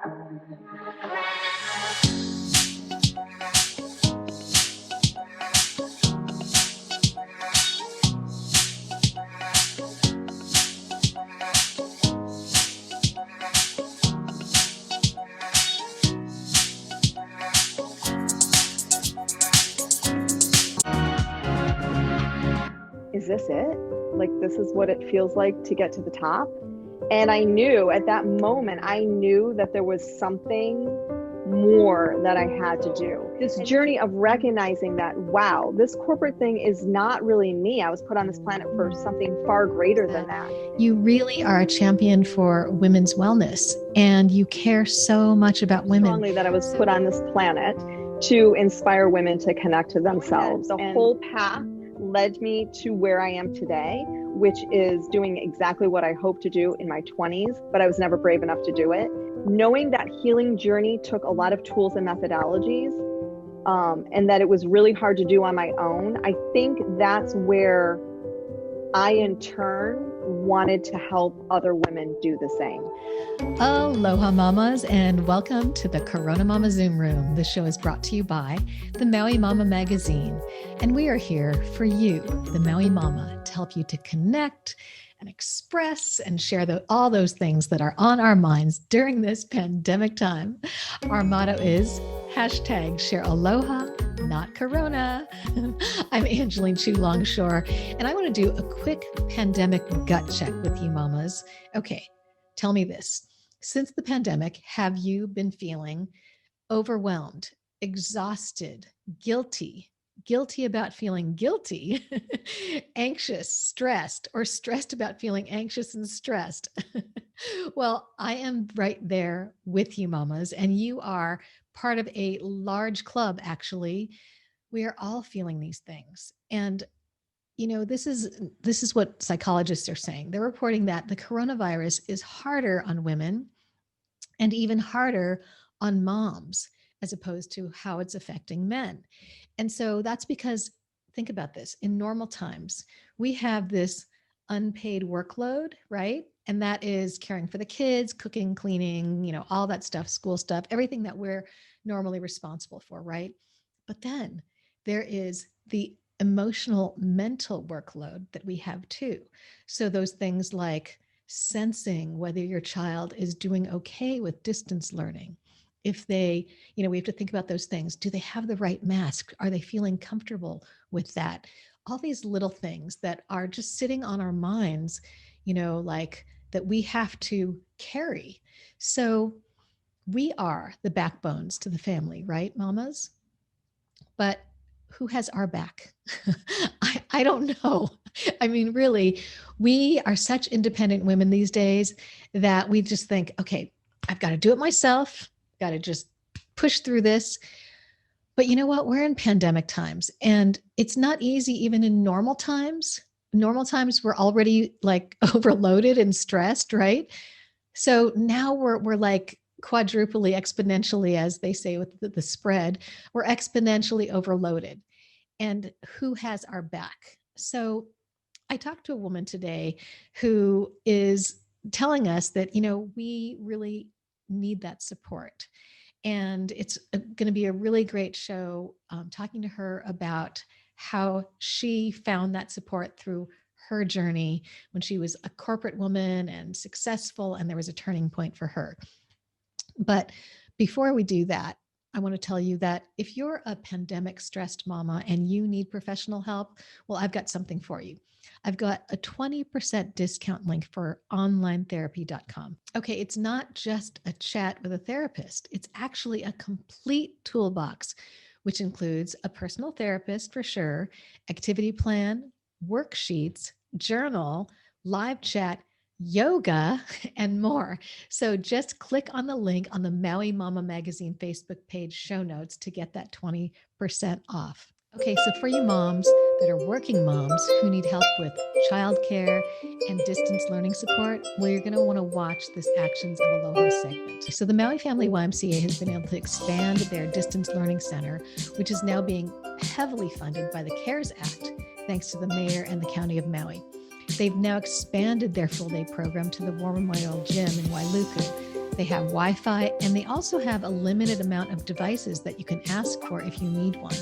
Is this it? Like, this is what it feels like to get to the top? And I knew at that moment, I knew that there was something more that I had to do. This journey of recognizing that, wow, this corporate thing is not really me. I was put on this planet for something far greater than that. You really are a champion for women's wellness, and you care so much about women. Strongly that I was put on this planet to inspire women to connect to themselves. The whole path led me to where I am today, which is doing exactly what I hope to do in my 20s, but I was never brave enough to do it. Knowing that healing journey took a lot of tools and methodologies, and that it was really hard to do on my own, I think that's where I, in turn, wanted to help other women do the same. Aloha mamas, and welcome to the CoronaMama Zoom Room. This show is brought to you by the Maui Mama magazine, and we are here for you, the Maui Mama, to help you to connect and express and share all those things that are on our minds during this pandemic time. Our motto is #share aloha, not corona. I'm Angeline Chu Longshore, and I want to do a quick pandemic gut check with you mamas. Okay, tell me this. Since the pandemic, have you been feeling overwhelmed, exhausted, guilty about feeling guilty, anxious, stressed, or stressed about feeling anxious and stressed? Well, I am right there with you, mamas, and you are part of a large club, actually. We are all feeling these things. And, you know, this is what psychologists are saying. They're reporting that the coronavirus is harder on women and even harder on moms, as opposed to how it's affecting men. And so that's because, think about this, in normal times, we have this unpaid workload, right? And that is caring for the kids, cooking, cleaning, you know, all that stuff, school stuff, everything that we're normally responsible for, right? But then there is the emotional, mental workload that we have too. So those things like sensing whether your child is doing okay with distance learning. If they, you know, we have to think about those things. Do they have the right mask? Are they feeling comfortable with that? All these little things that are just sitting on our minds, you know, like that we have to carry. So we are the backbones to the family, right, mamas? But who has our back? I don't know. I mean, really, we are such independent women these days that we just think, okay, I've got to do it myself. Got to just push through this. But you know what? We're in pandemic times, and it's not easy even in normal times. Normal times, we're already like overloaded and stressed, right? So now we're like quadruply, exponentially, as they say with the spread, we're exponentially overloaded. And who has our back? So I talked to a woman today who is telling us that, you know, we really need that support. And it's going to be a really great show, talking to her about how she found that support through her journey when she was a corporate woman and successful, and there was a turning point for her. But before we do that, I want to tell you that if you're a pandemic stressed mama and you need professional help, well, I've got something for you. I've got a 20% discount link for onlinetherapy.com. Okay, it's not just a chat with a therapist. It's actually a complete toolbox, which includes a personal therapist for sure, activity plan, worksheets, journal, live chat, yoga, and more. So just click on the link on the Maui Mama Magazine Facebook page show notes to get that 20% off. Okay, so for you moms that are working moms who need help with childcare and distance learning support, well, you're going to want to watch this Actions of Aloha segment. So the Maui Family YMCA has been able to expand their distance learning center, which is now being heavily funded by the CARES Act, thanks to the mayor and the county of Maui. They've now expanded their full-day program to the War Memorial Gym in Wailuku. They have Wi-Fi, and they also have a limited amount of devices that you can ask for if you need one.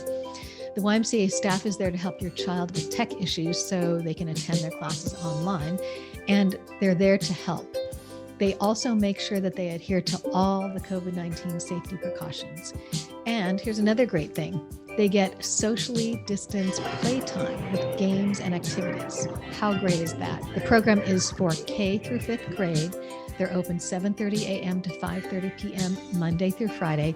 The YMCA staff is there to help your child with tech issues so they can attend their classes online, and they're there to help. They also make sure that they adhere to all the COVID-19 safety precautions. And here's another great thing. They get socially distanced playtime with games and activities. How great is that? The program is for K through 5th grade. They're open 7:30 a.m. to 5:30 p.m. Monday through Friday.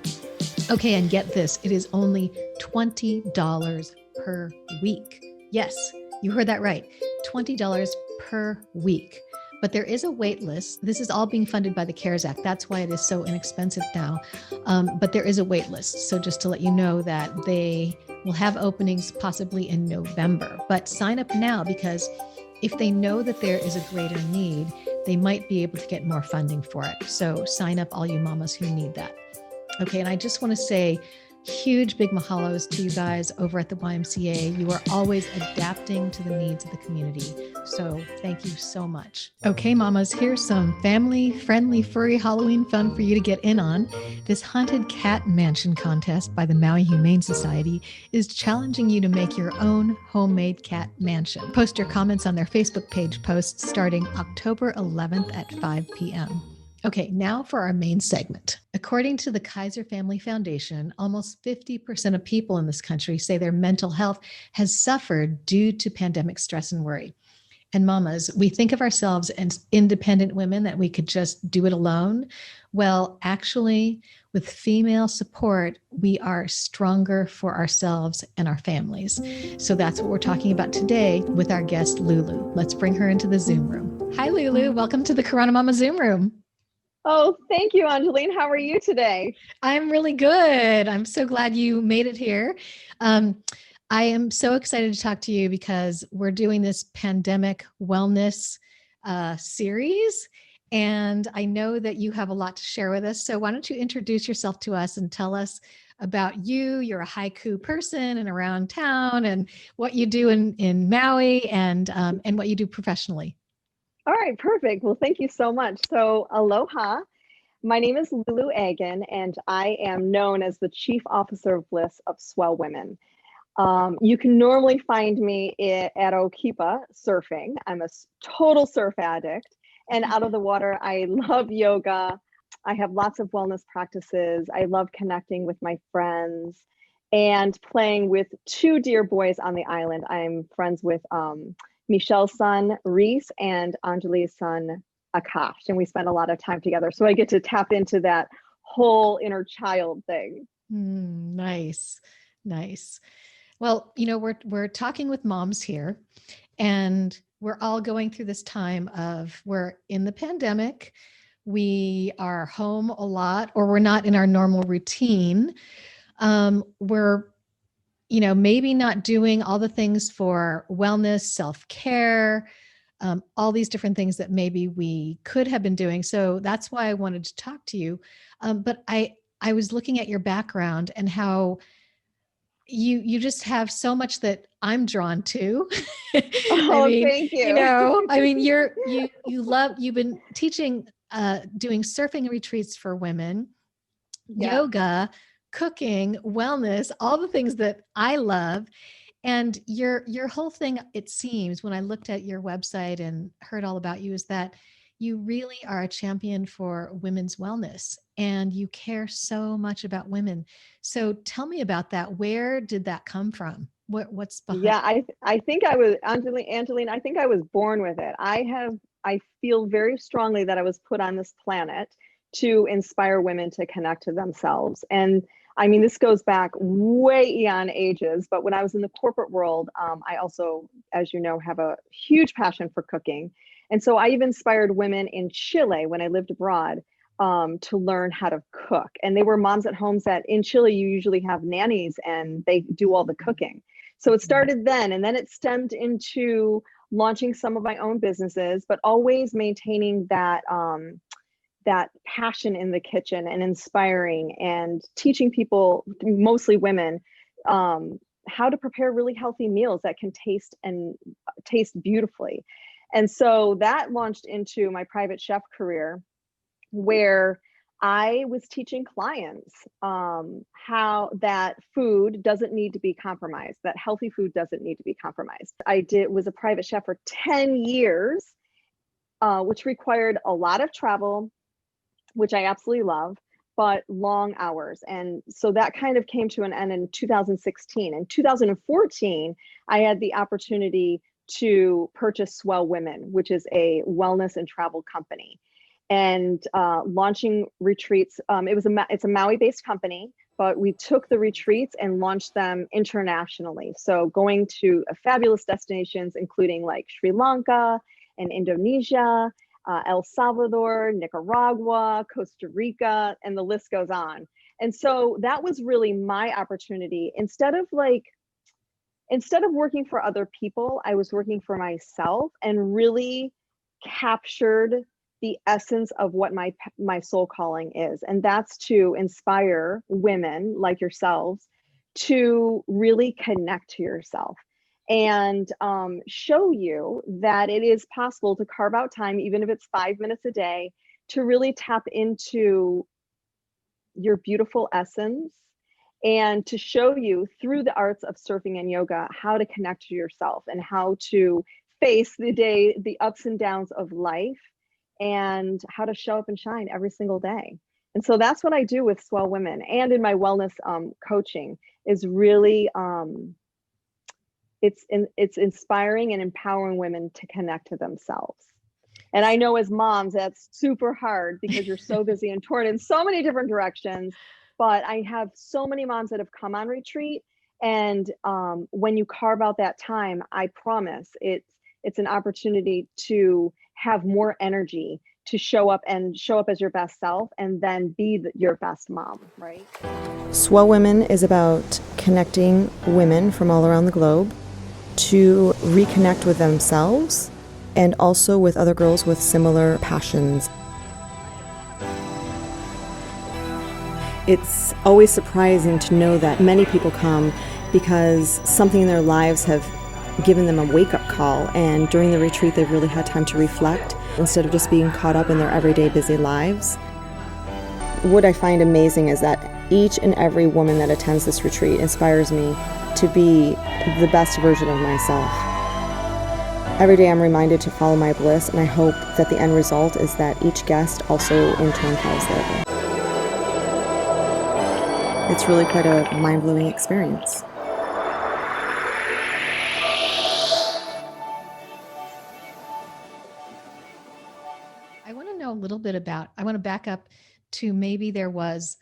Okay, and get this, it is only $20 per week. Yes, you heard that right, $20 per week. But there is a wait list. This is all being funded by the CARES Act. That's why it is so inexpensive now. But there is a wait list. So just to let you know that they will have openings possibly in November. But sign up now, because if they know that there is a greater need, they might be able to get more funding for it. So sign up, all you mamas who need that. Okay, and I just want to say huge, big mahalos to you guys over at the YMCA. You are always adapting to the needs of the community. So thank you so much. Okay, mamas, here's some family-friendly furry Halloween fun for you to get in on. This haunted cat mansion contest by the Maui Humane Society is challenging you to make your own homemade cat mansion. Post your comments on their Facebook page posts starting October 11th at 5 p.m. Okay, now for our main segment. According to the Kaiser Family Foundation, almost 50% of people in this country say their mental health has suffered due to pandemic stress and worry. And mamas, we think of ourselves as independent women, that we could just do it alone. Well, actually, with female support, we are stronger for ourselves and our families. So that's what we're talking about today with our guest, Lulu. Let's bring her into the Zoom room. Hi, Lulu. Welcome to the CoronaMama Zoom room. Oh, thank you, Angeline. How are you today? I'm really good. I'm so glad you made it here. I am so excited to talk to you because we're doing this pandemic wellness series, and I know that you have a lot to share with us. So why don't you introduce yourself to us and tell us about you? You're a haiku person and around town, and what you do in Maui, and what you do professionally. All right, perfect. Well, thank you so much. So aloha. My name is Lulu Agan, and I am known as the Chief Officer of Bliss of Swell Women. You can normally find me at Okipa surfing. I'm a total surf addict, and out of the water, I love yoga. I have lots of wellness practices. I love connecting with my friends and playing with two dear boys on the island. I'm friends with Michelle's son, Reese, and Anjali's son, Akash, and we spend a lot of time together. So I get to tap into that whole inner child thing. Nice, nice. Well, you know, we're talking with moms here, and we're all going through this time of, we're in the pandemic, we are home a lot, or we're not in our normal routine. We're, you know, maybe not doing all the things for wellness, self-care, all these different things that maybe we could have been doing. So that's why I wanted to talk to you. But I was looking at your background and how you just have so much that I'm drawn to. Oh, I mean, thank you. You know, I mean, you've been teaching, doing surfing retreats for women, yoga, cooking, wellness, all the things that I love. And your whole thing, it seems, when I looked at your website and heard all about you, is that you really are a champion for women's wellness, and you care so much about women. So tell me about that. Where did that come from? What's behind? Yeah, I think I was, Angeline, I think I was born with it. I feel very strongly that I was put on this planet to inspire women to connect to themselves. And I mean, this goes back way eon ages, but when I was in the corporate world, I also, as you know, have a huge passion for cooking. And so I even inspired women in Chile when I lived abroad to learn how to cook. And they were moms at homes that in Chile, you usually have nannies and they do all the cooking. So it started then, and then it stemmed into launching some of my own businesses, but always maintaining that that passion in the kitchen and inspiring and teaching people, mostly women, how to prepare really healthy meals that can taste beautifully. And so that launched into my private chef career, where I was teaching clients how that food doesn't need to be compromised, that healthy food doesn't need to be compromised. Was a private chef for 10 years, which required a lot of travel, which I absolutely love, but long hours. And so that kind of came to an end in 2016. In 2014, I had the opportunity to purchase Swell Women, which is a wellness and travel company, and launching retreats. It's a Maui-based company, but we took the retreats and launched them internationally. So going to fabulous destinations, including like Sri Lanka and Indonesia, El Salvador, Nicaragua, Costa Rica, and the list goes on. And so that was really my opportunity. Instead of working for other people, I was working for myself and really captured the essence of what my soul calling is. And that's to inspire women like yourselves to really connect to yourself and show you that it is possible to carve out time, even if it's 5 minutes a day, to really tap into your beautiful essence, and to show you through the arts of surfing and yoga how to connect to yourself and how to face the ups and downs of life, and how to show up and shine every single day. And so that's what I do with Swell Women, and in my wellness coaching is really it's inspiring and empowering women to connect to themselves. And I know as moms, that's super hard because you're so busy and torn in so many different directions. But I have so many moms that have come on retreat. And when you carve out that time, I promise it's an opportunity to have more energy to show up as your best self, and then be your best mom, right? Swell Women is about connecting women from all around the globe to reconnect with themselves and also with other girls with similar passions. It's always surprising to know that many people come because something in their lives have given them a wake-up call, and during the retreat they've really had time to reflect instead of just being caught up in their everyday busy lives. What I find amazing is that each and every woman that attends this retreat inspires me to be the best version of myself. Every day I'm reminded to follow my bliss, and I hope that the end result is that each guest also in turn follows their bliss. It's really quite a mind-blowing experience. I want to know a little bit about, I want to back up to maybe there was,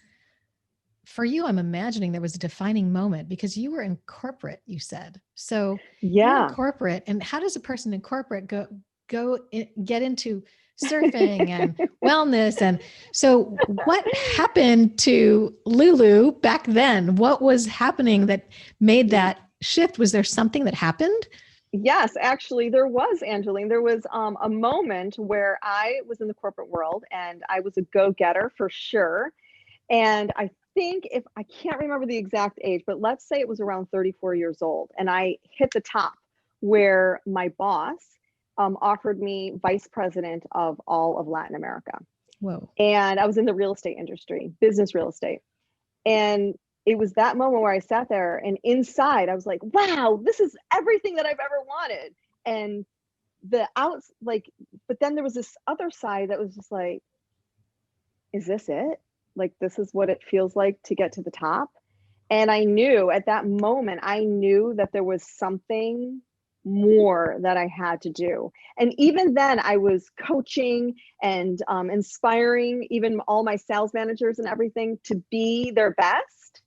for you, I'm imagining there was a defining moment because you were in corporate, you said. So yeah, you're in corporate, and how does a person in corporate get into surfing and wellness? And so what happened to Lulu back then? What was happening that made that shift? Was there something that happened? Yes, actually there was, Angeline. There was a moment where I was in the corporate world and I was a go-getter for sure. And I think, if I can't remember the exact age, but let's say it was around 34 years old, and I hit the top where my boss offered me vice president of all of Latin America. Whoa. And I was in the real estate industry, business real estate. And it was that moment where I sat there, and inside I was like, wow, this is everything that I've ever wanted. And but then there was this other side that was just like, is this it? Like, this is what it feels like to get to the top. And I knew at that moment, that there was something more that I had to do. And even then I was coaching and inspiring even all my sales managers and everything to be their best.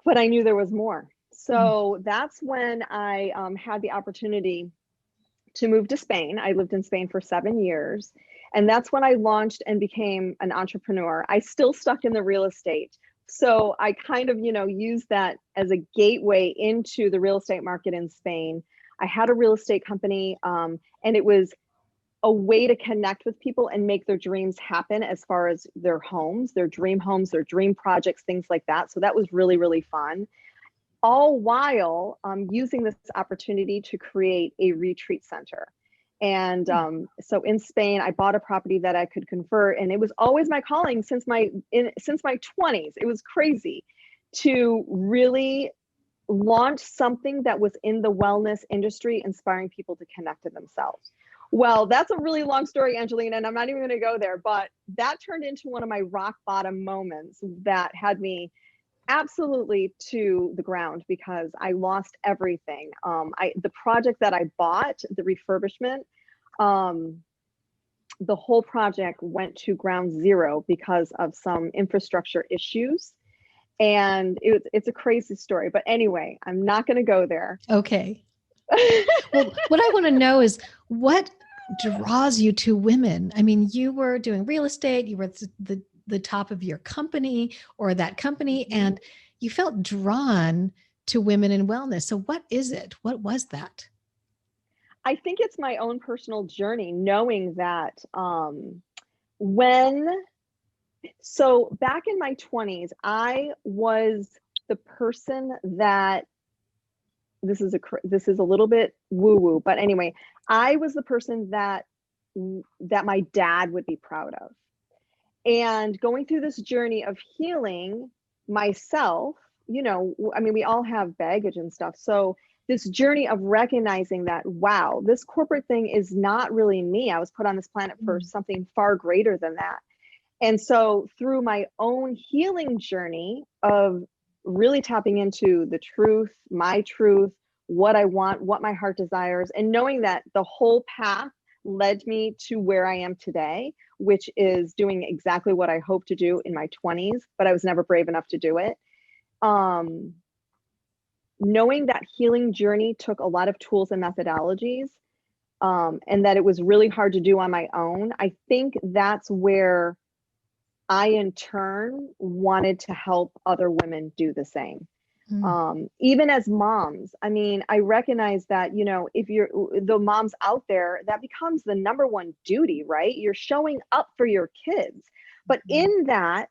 But I knew there was more. So that's when I had the opportunity to move to Spain. I lived in Spain for 7 years. And that's when I launched and became an entrepreneur. I still stuck in the real estate. So I kind of, used that as a gateway into the real estate market in Spain. I had a real estate company, and it was a way to connect with people and make their dreams happen as far as their homes, their dream projects, things like that. So that was really, really fun. All while using this opportunity to create a retreat center. And so in Spain, I bought a property that I could convert, and it was always my calling since my 20s. It was crazy to really launch something that was in the wellness industry, inspiring people to connect to themselves. Well, that's a really long story, Angelina, and I'm not even going to go there, but that turned into one of my rock bottom moments that had me absolutely to the ground because I lost everything. The project that I bought, the refurbishment, the whole project went to ground zero because of some infrastructure issues. And it's a crazy story. But anyway, I'm not going to go there. Okay. Well, what I want to know is what draws you to women? I mean, you were doing real estate, you were the top of your company or that company, and you felt drawn to women in wellness. So what is it? What was that? I think it's my own personal journey, knowing that so back in my 20s, I was the person that, this is a little bit woo woo, but anyway, I was the person that my dad would be proud of. And going through this journey of healing myself, I mean, we all have baggage and stuff. So this journey of recognizing that, wow, this corporate thing is not really me. I was put on this planet for something far greater than that. And so through my own healing journey of really tapping into the truth, my truth, what I want, what my heart desires, and knowing that the whole path led me to where I am today, which is doing exactly what I hope to do in my 20s, but I was never brave enough to do it. Knowing that healing journey took a lot of tools and methodologies, and that it was really hard to do on my own, I think that's where I, in turn, wanted to help other women do the same. Even as moms, I mean, I recognize that, if you're the moms out there, that becomes the number one duty, right? You're showing up for your kids. But in that,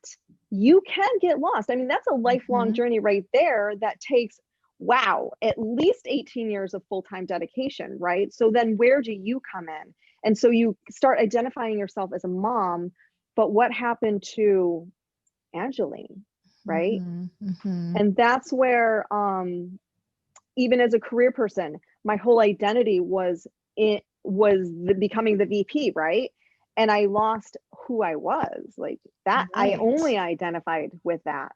you can get lost. I mean, that's a lifelong journey right there that takes, wow, at least 18 years of full-time dedication, right? So then where do you come in? And so you start identifying yourself as a mom, but what happened to Angeline, right? And that's where, even as a career person, my whole identity was becoming the VP, right? And I lost who I was, like that. Right. I only identified with that.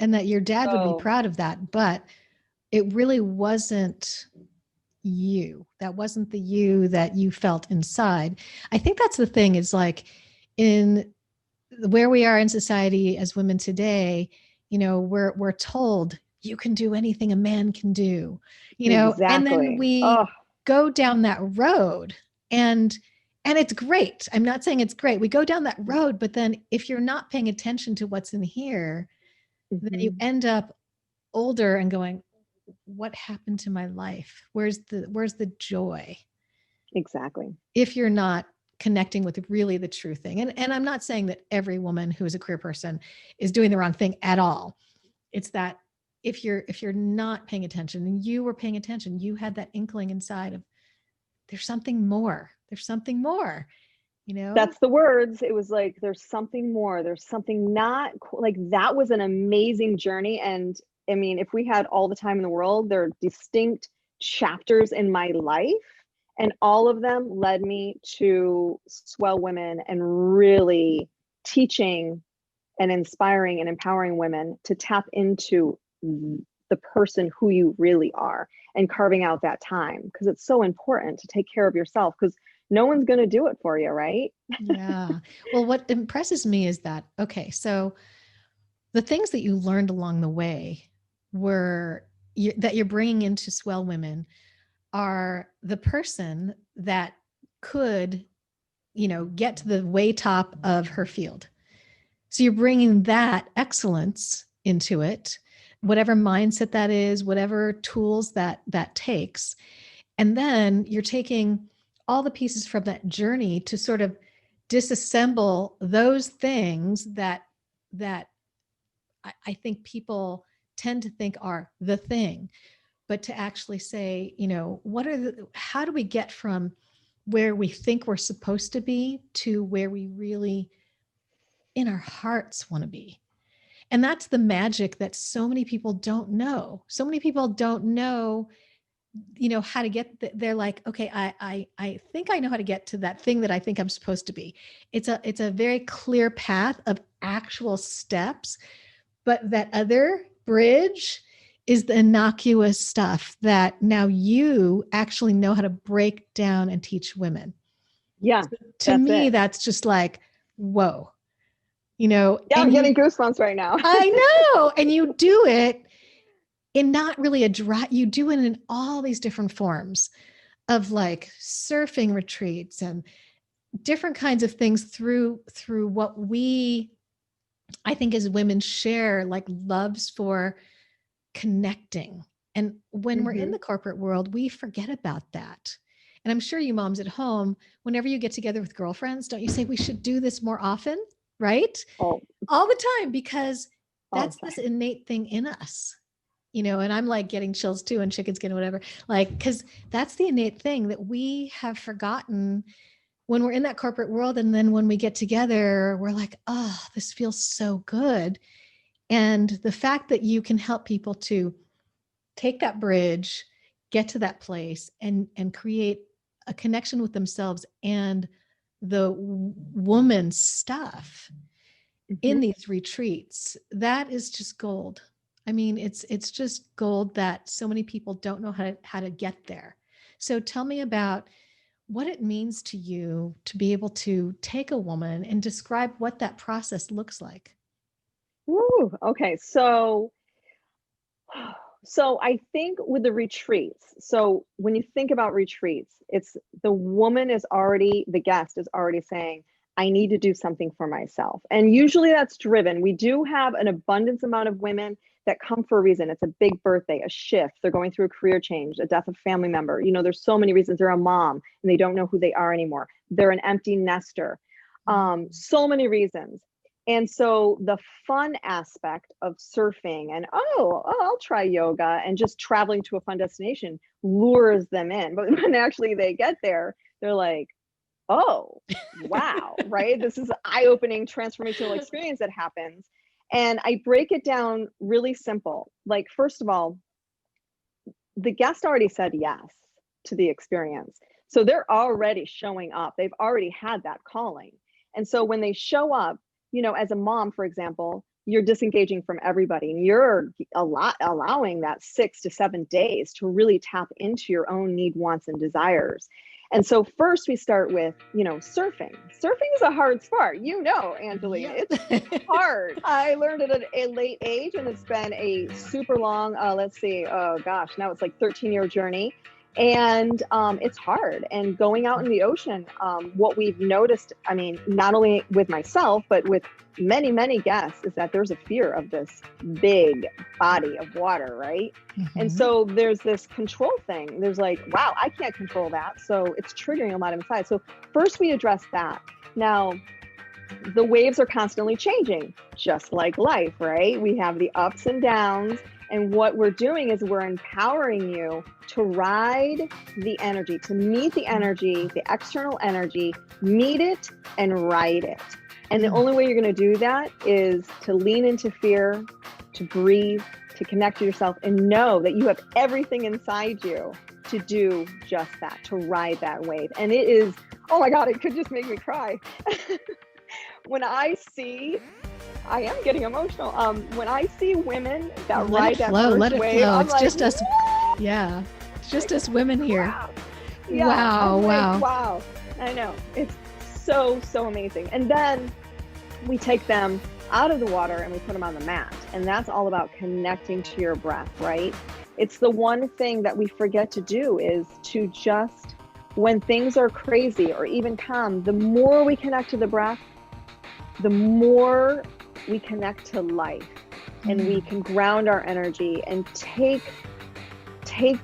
And that your dad would be proud of that, but it really wasn't you. That wasn't the you that you felt inside. I think that's the thing, is like, in where we are in society as women today, we're told you can do anything a man can do, exactly. And then we go down that road, and it's great. I'm not saying it's great. We go down that road, but then if you're not paying attention to what's in here, then you end up older and going, what happened to my life? Where's the joy? Exactly. If you're not connecting with really the true thing. And I'm not saying that every woman who is a career person is doing the wrong thing at all. It's that if you're not paying attention, and you were paying attention, you had that inkling inside of, there's something more. There's something more, That's the words. It was like, there's something more. There's something not like, that was an amazing journey. And I mean, if we had all the time in the world, there are distinct chapters in my life. And all of them led me to Swell Women and really teaching and inspiring and empowering women to tap into the person who you really are and carving out that time, because it's so important to take care of yourself, because no one's going to do it for you, right? Yeah. Well, what impresses me is that, okay, so the things that you learned along the way that you're bringing into Swell Women are the person that could, get to the way top of her field. So you're bringing that excellence into it, whatever mindset that is, whatever tools that takes. And then you're taking all the pieces from that journey to sort of disassemble those things that I think people tend to think are the thing. But to actually say, how do we get from where we think we're supposed to be to where we really in our hearts want to be. And that's the magic that so many people don't know. So many people don't know, how to get, they're like, okay, I think I know how to get to that thing that I think I'm supposed to be. It's a very clear path of actual steps, but that other bridge is the innocuous stuff that now you actually know how to break down and teach women. Yeah. So to me, that's just like, whoa, Yeah, I'm getting goosebumps right now. I know. And you do it in not really you do it in all these different forms of like surfing retreats and different kinds of things through what I think as women share, like loves for connecting. And when we're in the corporate world, we forget about that. And I'm sure you moms at home, whenever you get together with girlfriends, don't you say we should do this more often? Right? All the time, because that's this innate thing in us, and I'm like getting chills too and chicken skin, whatever, like, because that's the innate thing that we have forgotten when we're in that corporate world. And then when we get together, we're like, oh, this feels so good. And the fact that you can help people to take that bridge, get to that place and create a connection with themselves and the woman stuff in these retreats, that is just gold. I mean, it's just gold that so many people don't know how to get there. So tell me about what it means to you to be able to take a woman and describe what that process looks like. Woo, okay. So I think with the retreats, so when you think about retreats, it's the guest is already saying, I need to do something for myself. And usually that's driven. We do have an abundance amount of women that come for a reason. It's a big birthday, a shift. They're going through a career change, a death of a family member. There's so many reasons. They're a mom and they don't know who they are anymore. They're an empty nester. So many reasons. And so the fun aspect of surfing and, I'll try yoga and just traveling to a fun destination lures them in. But when actually they get there, they're like, oh, wow, right? This is an eye-opening transformational experience that happens. And I break it down really simple. Like, first of all, the guest already said yes to the experience. So they're already showing up. They've already had that calling. And so when they show up, as a mom, for example, you're disengaging from everybody and you're allowing that 6 to 7 days to really tap into your own need, wants, and desires. And so first we start with, surfing. Surfing is a hard sport, Angelina. Yeah. It's hard. I learned it at a late age and it's been a super long, now it's like 13-year journey. And it's hard. And going out in the ocean, what we've noticed, not only with myself, but with many, many guests, is that there's a fear of this big body of water, right? And so there's this control thing. There's like, wow, I can't control that. So it's triggering a lot inside. So first we address that. Now, the waves are constantly changing, just like life, right? We have the ups and downs. And what we're doing is we're empowering you to ride the energy, to meet the energy, the external energy, meet it and ride it. And the only way you're going to do that is to lean into fear, to breathe, to connect to yourself, and know that you have everything inside you to do just that, to ride that wave. And it is, oh my God, it could just make me cry. When I am getting emotional. When I see women that ride that first wave, I'm it's like, just us. Yeah. It's just us women here. Wow. Yeah, wow. I know. It's so amazing. And then we take them out of the water and we put them on the mat. And that's all about connecting to your breath, right? It's the one thing that we forget to do is to just, when things are crazy or even calm, the more we connect to the breath, the more we connect to life, and we can ground our energy and take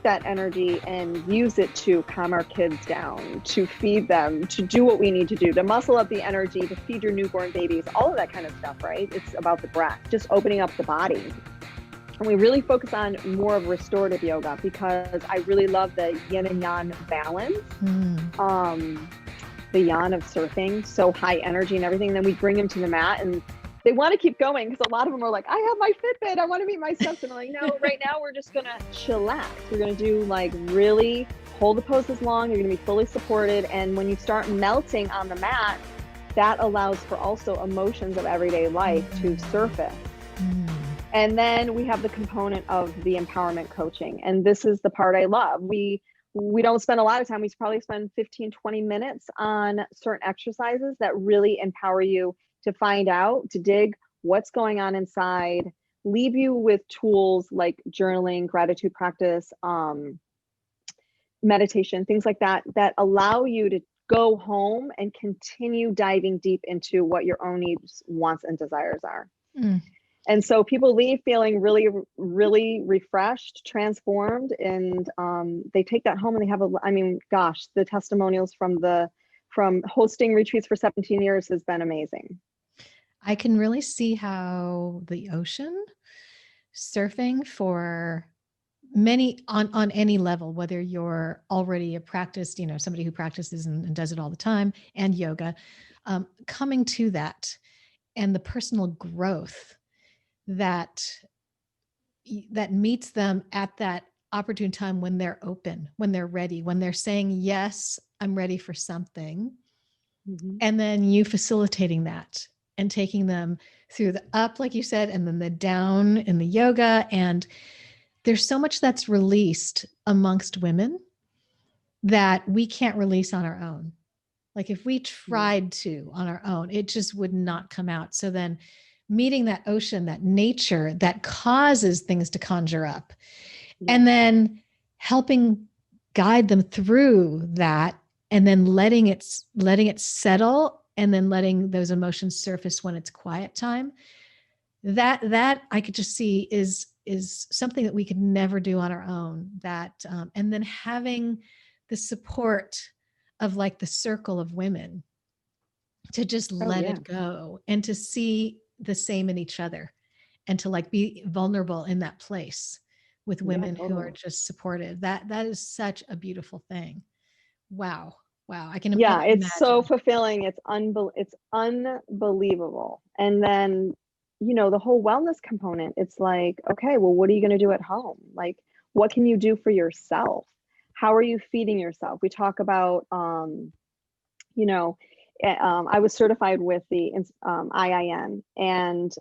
that energy and use it to calm our kids down, to feed them, to do what we need to do, to muscle up the energy, to feed your newborn babies, all of that kind of stuff, right? It's about the breath, just opening up the body. And we really focus on more of restorative yoga because I really love the yin and yang balance. The yang of surfing, so high energy and everything. And then we bring them to the mat and they want to keep going because a lot of them are like, I have my Fitbit, I want to meet my steps. And I'm like, no, right now we're just gonna chillax. We're gonna do like really hold the poses long. You're gonna be fully supported. And when you start melting on the mat, that allows for also emotions of everyday life to surface. And then we have the component of the empowerment coaching. And this is the part I love. We don't spend a lot of time. We probably spend 15, 20 minutes on certain exercises that really empower you to find out, to dig what's going on inside, leave you with tools like journaling, gratitude practice, meditation, things like that, that allow you to go home and continue diving deep into what your own needs, wants, and desires are. And so people leave feeling really, really refreshed, transformed, and they take that home and they have the testimonials from hosting retreats for 17 years has been amazing. I can really see how the ocean, surfing for many on any level, whether you're already a practiced, somebody who practices and does it all the time, and yoga, coming to that and the personal growth that meets them at that opportune time when they're open, when they're ready, when they're saying, yes, I'm ready for something. And then you facilitating that and taking them through the up, like you said, and then the down in the yoga. And there's so much that's released amongst women that we can't release on our own. Like if we tried to on our own, it just would not come out. So then meeting that ocean, that nature that causes things to conjure up, and then helping guide them through that, and then letting it settle, and then letting those emotions surface when it's quiet time. That I could just see is something that we could never do on our own. That and then having the support of like the circle of women to just let it go and to see the same in each other and to like be vulnerable in that place with women who are just supportive. That is such a beautiful thing. Wow. I can imagine. It's so fulfilling. It's unbelievable. And then, the whole wellness component, it's like, okay, well, what are you going to do at home? Like, what can you do for yourself? How are you feeding yourself? We talk about, I was certified with the IIN, and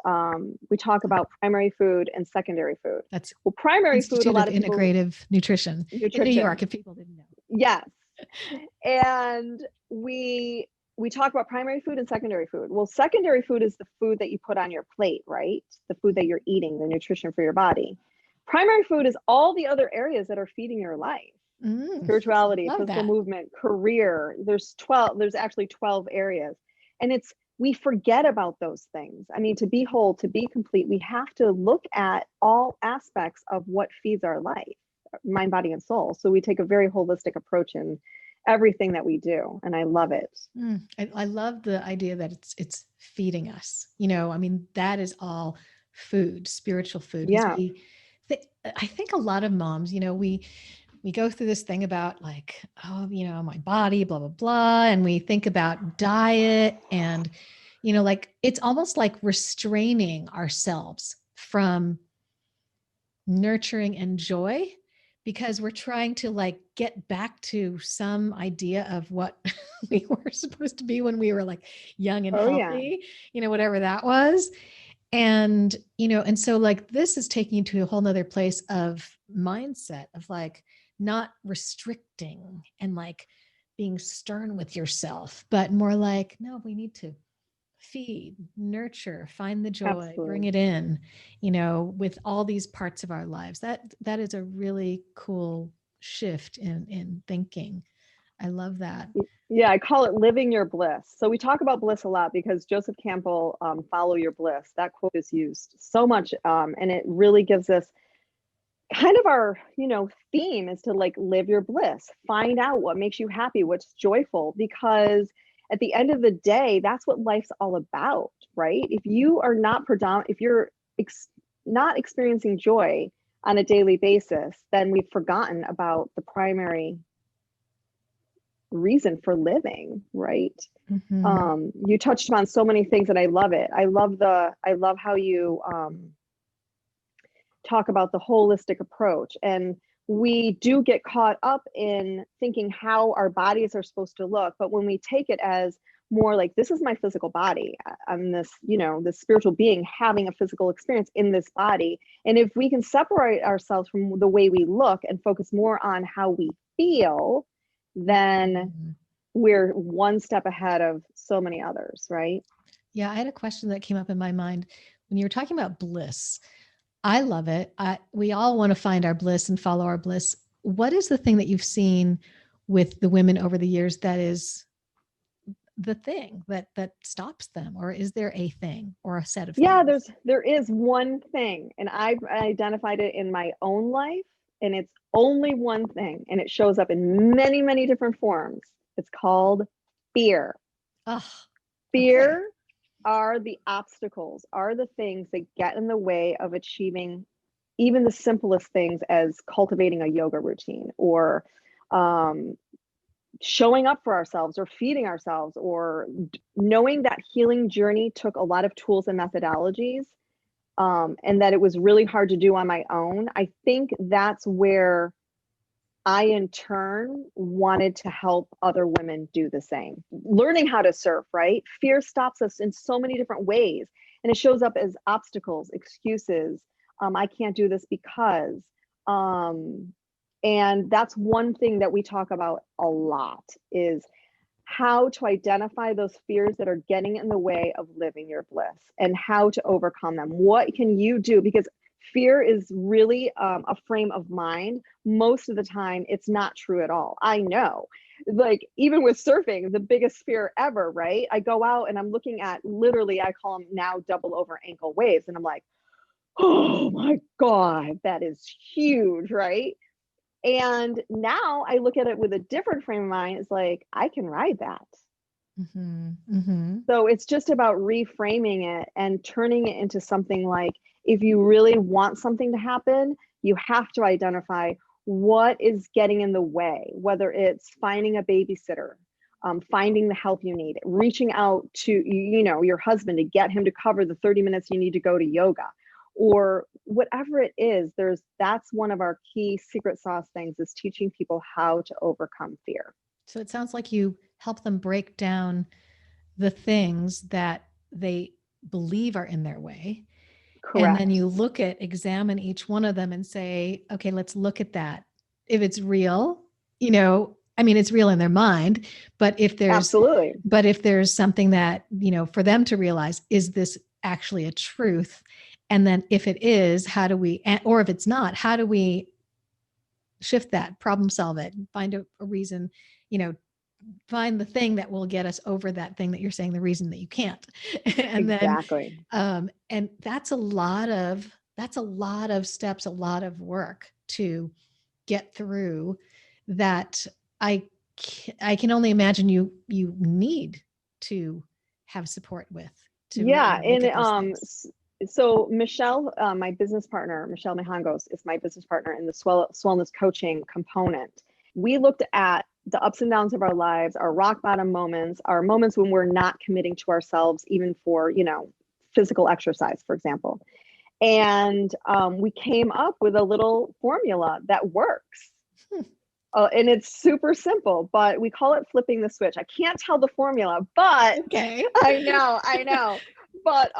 we talk about primary food and secondary food. That's primary Institute food. A lot of Integrative Nutrition in New York, if people didn't know. Yes, and we talk about primary food and secondary food. Well, secondary food is the food that you put on your plate, right? The food that you're eating, the nutrition for your body. Primary food is all the other areas that are feeding your life. Spirituality, physical movement, career. There's actually 12 areas. And we forget about those things. I mean, to be whole, to be complete, we have to look at all aspects of what feeds our life, mind, body, and soul. So we take a very holistic approach in everything that we do. And I love it. I love the idea that it's feeding us. That is all food, spiritual food. Yeah. I think a lot of moms, we go through this thing about like, my body, blah, blah, blah. And we think about diet and, like, it's almost like restraining ourselves from nurturing and joy because we're trying to like get back to some idea of what we were supposed to be when we were like young and healthy, whatever that was. And, and so like, this is taking you to a whole nother place of mindset of like, not restricting and like being stern with yourself, but more like, no, we need to feed, nurture, find the joy, Absolutely. Bring it in, with all these parts of our lives. That is a really cool shift in thinking. I love that. Yeah, I call it living your bliss. So we talk about bliss a lot because Joseph Campbell, follow your bliss. That quote is used so much. And it really gives us kind of our, theme is to like live your bliss, find out what makes you happy, what's joyful, because at the end of the day, that's what life's all about, right? If you are not if you're not experiencing joy on a daily basis, then we've forgotten about the primary reason for living, right? You touched on so many things and I love it. I love how you talk about the holistic approach. And we do get caught up in thinking how our bodies are supposed to look. But when we take it as more like, this is my physical body, I'm this, this spiritual being having a physical experience in this body. And if we can separate ourselves from the way we look and focus more on how we feel, then we're one step ahead of so many others, right? Yeah, I had a question that came up in my mind when you were talking about bliss. I love it. We all want to find our bliss and follow our bliss. What is the thing that you've seen with the women over the years that is the thing that stops them? Or is there a thing or a set of things? Yeah, there is one thing, and I've identified it in my own life, and it's only one thing, and it shows up in many, many different forms. It's called fear. Fear. Okay. Are the obstacles, are the things that get in the way of achieving even the simplest things as cultivating a yoga routine or showing up for ourselves or feeding ourselves or knowing that healing journey took a lot of tools and methodologies and that it was really hard to do on my own. I think that's where I, in turn, wanted to help other women do the same. Learning how to surf, right? Fear stops us in so many different ways. And it shows up as obstacles, excuses. I can't do this because. And that's one thing that we talk about a lot is how to identify those fears that are getting in the way of living your bliss and how to overcome them. What can you do? Because fear is really a frame of mind. Most of the time, it's not true at all. I know, like even with surfing, the biggest fear ever, right? I go out and I'm looking at literally, I call them now double over ankle waves. And I'm like, oh my God, that is huge, right? And now I look at it with a different frame of mind. It's like, I can ride that. So it's just about reframing it and turning it into something like, if you really want something to happen, you have to identify what is getting in the way, whether it's finding a babysitter, finding the help you need, reaching out to, your husband to get him to cover the 30 minutes you need to go to yoga, or whatever it is. That's one of our key secret sauce things is teaching people how to overcome fear. So it sounds like you help them break down the things that they believe are in their way. Correct. And then you examine each one of them and say, okay, let's look at that. If it's real, it's real in their mind, but if there's something that, for them to realize, is this actually a truth? And then if it is, or if it's not, how do we shift that, problem solve it, find a reason, find the thing that will get us over that thing that you're saying, the reason that you can't. And exactly. Then, and that's a lot of steps, a lot of work to get through that. I can only imagine you need to have support with. Yeah. And, so Michelle, my business partner, Michelle Mihangos is my business partner in the swellness coaching component. We looked at the ups and downs of our lives, our rock bottom moments, our moments when we're not committing to ourselves, even for, physical exercise, for example. And we came up with a little formula that works. And it's super simple, but we call it flipping the switch. I can't tell the formula, but okay. I know. But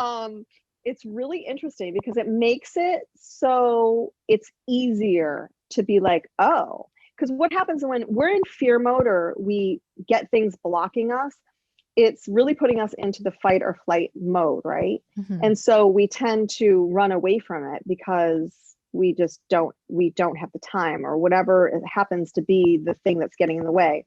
it's really interesting because it makes it so it's easier to be like, oh, because what happens when we're in fear mode or we get things blocking us, it's really putting us into the fight or flight mode, right? Mm-hmm. And so we tend to run away from it because we don't have the time or whatever it happens to be the thing that's getting in the way.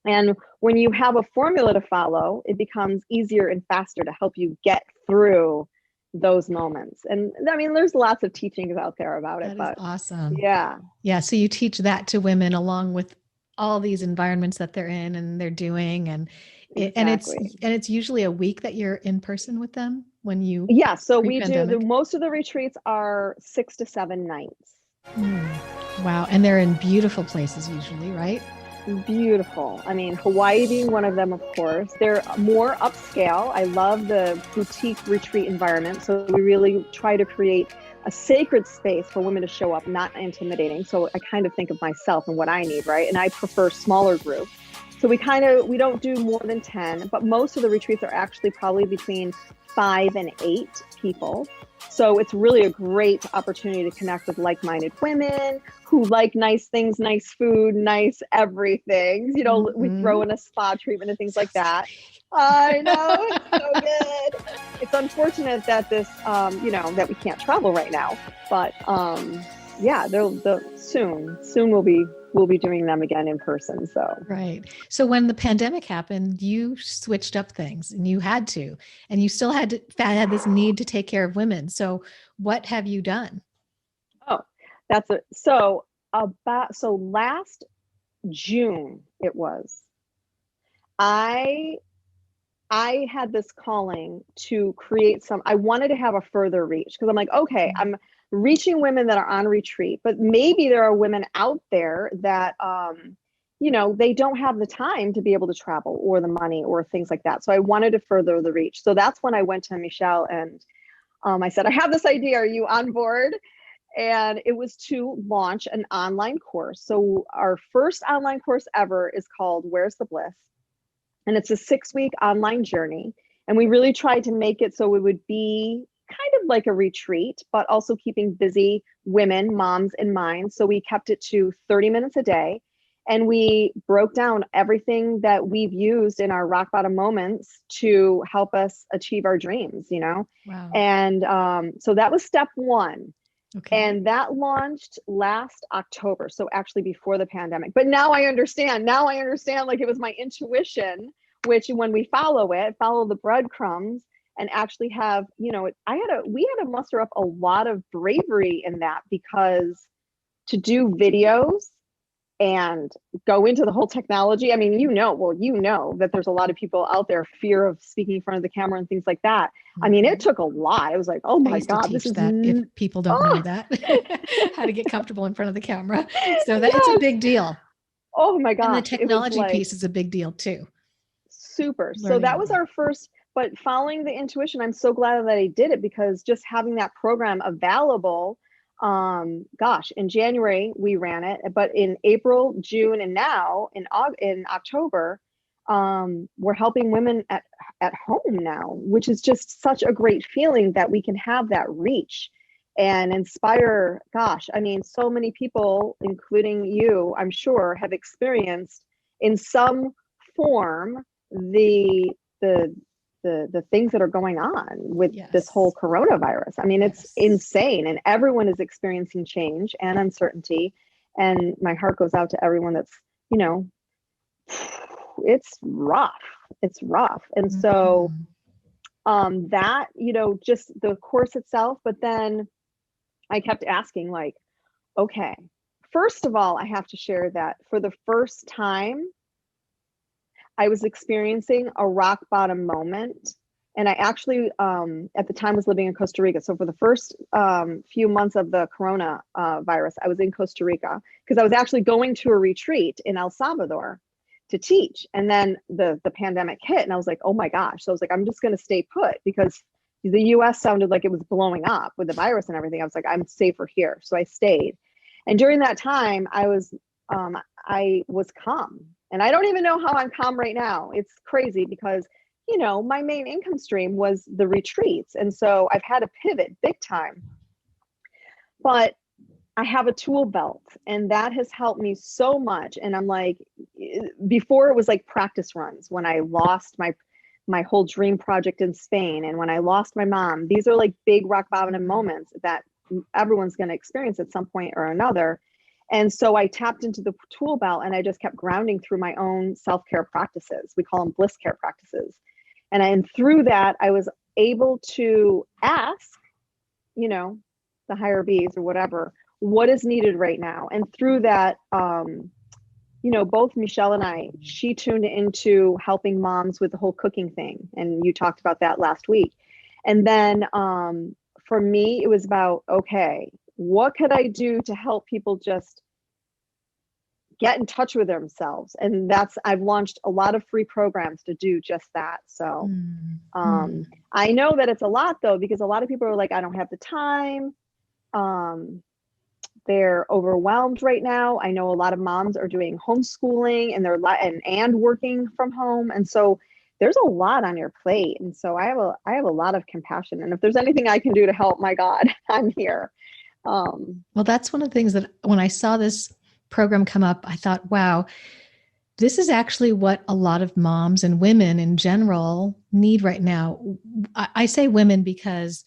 And when you have a formula to follow, it becomes easier and faster to help you get through those moments. And I mean, there's lots of teachings out there about it. That is awesome. Yeah. Yeah. So you teach that to women along with all these environments that they're in and they're doing. And Exactly. And it's usually a week that you're in person with them when you Yeah, so we do pre-pandemic? most of the retreats are 6 to 7 nights. Wow. And they're in beautiful places usually, right? Beautiful. I mean, Hawaii being one of them, of course. They're more upscale. I love the boutique retreat environment. So we really try to create a sacred space for women to show up, not intimidating. So I kind of think of myself and what I need, right? And I prefer smaller groups. So we don't do more than 10, but most of the retreats are actually probably between 5 and 8 people. So it's really a great opportunity to connect with like-minded women who like nice things, nice food, nice everything. You know, we throw in a spa treatment and things like that. I know, it's so good. It's unfortunate that this, that we can't travel right now, but yeah, they'll soon we'll be doing them again in person. So right. So when the pandemic happened, you switched up things and you had to, and you still had this need to take care of women. So what have you done? Oh, so last June it was. I had this calling to create I wanted to have a further reach because I'm like, okay, I'm reaching women that are on retreat, but maybe there are women out there that, they don't have the time to be able to travel or the money or things like that. So I wanted to further the reach. So that's when I went to Michelle and I said, I have this idea. Are you on board? And it was to launch an online course. So our first online course ever is called Where's the Bliss? And it's a 6-week online journey. And we really tried to make it so it would be kind of like a retreat, but also keeping busy women, moms in mind. So we kept it to 30 minutes a day. And we broke down everything that we've used in our rock bottom moments to help us achieve our dreams, Wow. And so that was step one. Okay. And that launched last October. So actually before the pandemic. But now I understand. Like it was my intuition, which when we follow the breadcrumbs and actually have, we had to muster up a lot of bravery in that, because to do videos and go into the whole technology. I mean, that there's a lot of people out there, fear of speaking in front of the camera and things like that. I mean, it took a lot. I was like, oh my God, this is that if people don't know that, how to get comfortable in front of the camera. So that's a big deal. Oh my God. And the technology piece is a big deal too. Super. So that was our first, but following the intuition, I'm so glad that I did it, because just having that program available, in January we ran it, but in April, June, and now in October, we're helping women at home now, which is just such a great feeling that we can have that reach and inspire. I mean, so many people, including you, I'm sure, have experienced in some form the things that are going on with this whole coronavirus. I mean, it's insane, and everyone is experiencing change and uncertainty. And my heart goes out to everyone that's, it's rough. And so that, just the course itself, but then I kept asking, like, okay, first of all, I have to share that for the first time, I was experiencing a rock bottom moment. And I actually, at the time, was living in Costa Rica. So for the first few months of the corona virus, I was in Costa Rica because I was actually going to a retreat in El Salvador to teach. And then the pandemic hit, and I was like, oh my gosh. So I was like, I'm just going to stay put, because the US sounded like it was blowing up with the virus and everything. I was like, I'm safer here. So I stayed. And during that time, I was calm. And I don't even know how I'm calm right now. It's crazy because, my main income stream was the retreats. And so I've had to pivot big time. But I have a tool belt, and that has helped me so much. And I'm like, before it was like practice runs when I lost my whole dream project in Spain, and when I lost my mom. These are like big rock bottom moments that everyone's going to experience at some point or another. And so I tapped into the tool belt, and I just kept grounding through my own self-care practices. We call them bliss care practices. And through that, I was able to ask, the higher bees or whatever, what is needed right now. And through that, both Michelle and I, she tuned into helping moms with the whole cooking thing. And you talked about that last week. And then for me, it was about, okay, what could I do to help people just get in touch with themselves? And I've launched a lot of free programs to do just that. So I know that it's a lot though, because a lot of people are like, I don't have the time. They're overwhelmed right now. I know a lot of moms are doing homeschooling and and working from home. And so there's a lot on your plate. And so I have a lot of compassion. And if there's anything I can do to help, my God, I'm here. Well, that's one of the things that when I saw this program come up, I thought, wow, this is actually what a lot of moms and women in general need right now. I say women because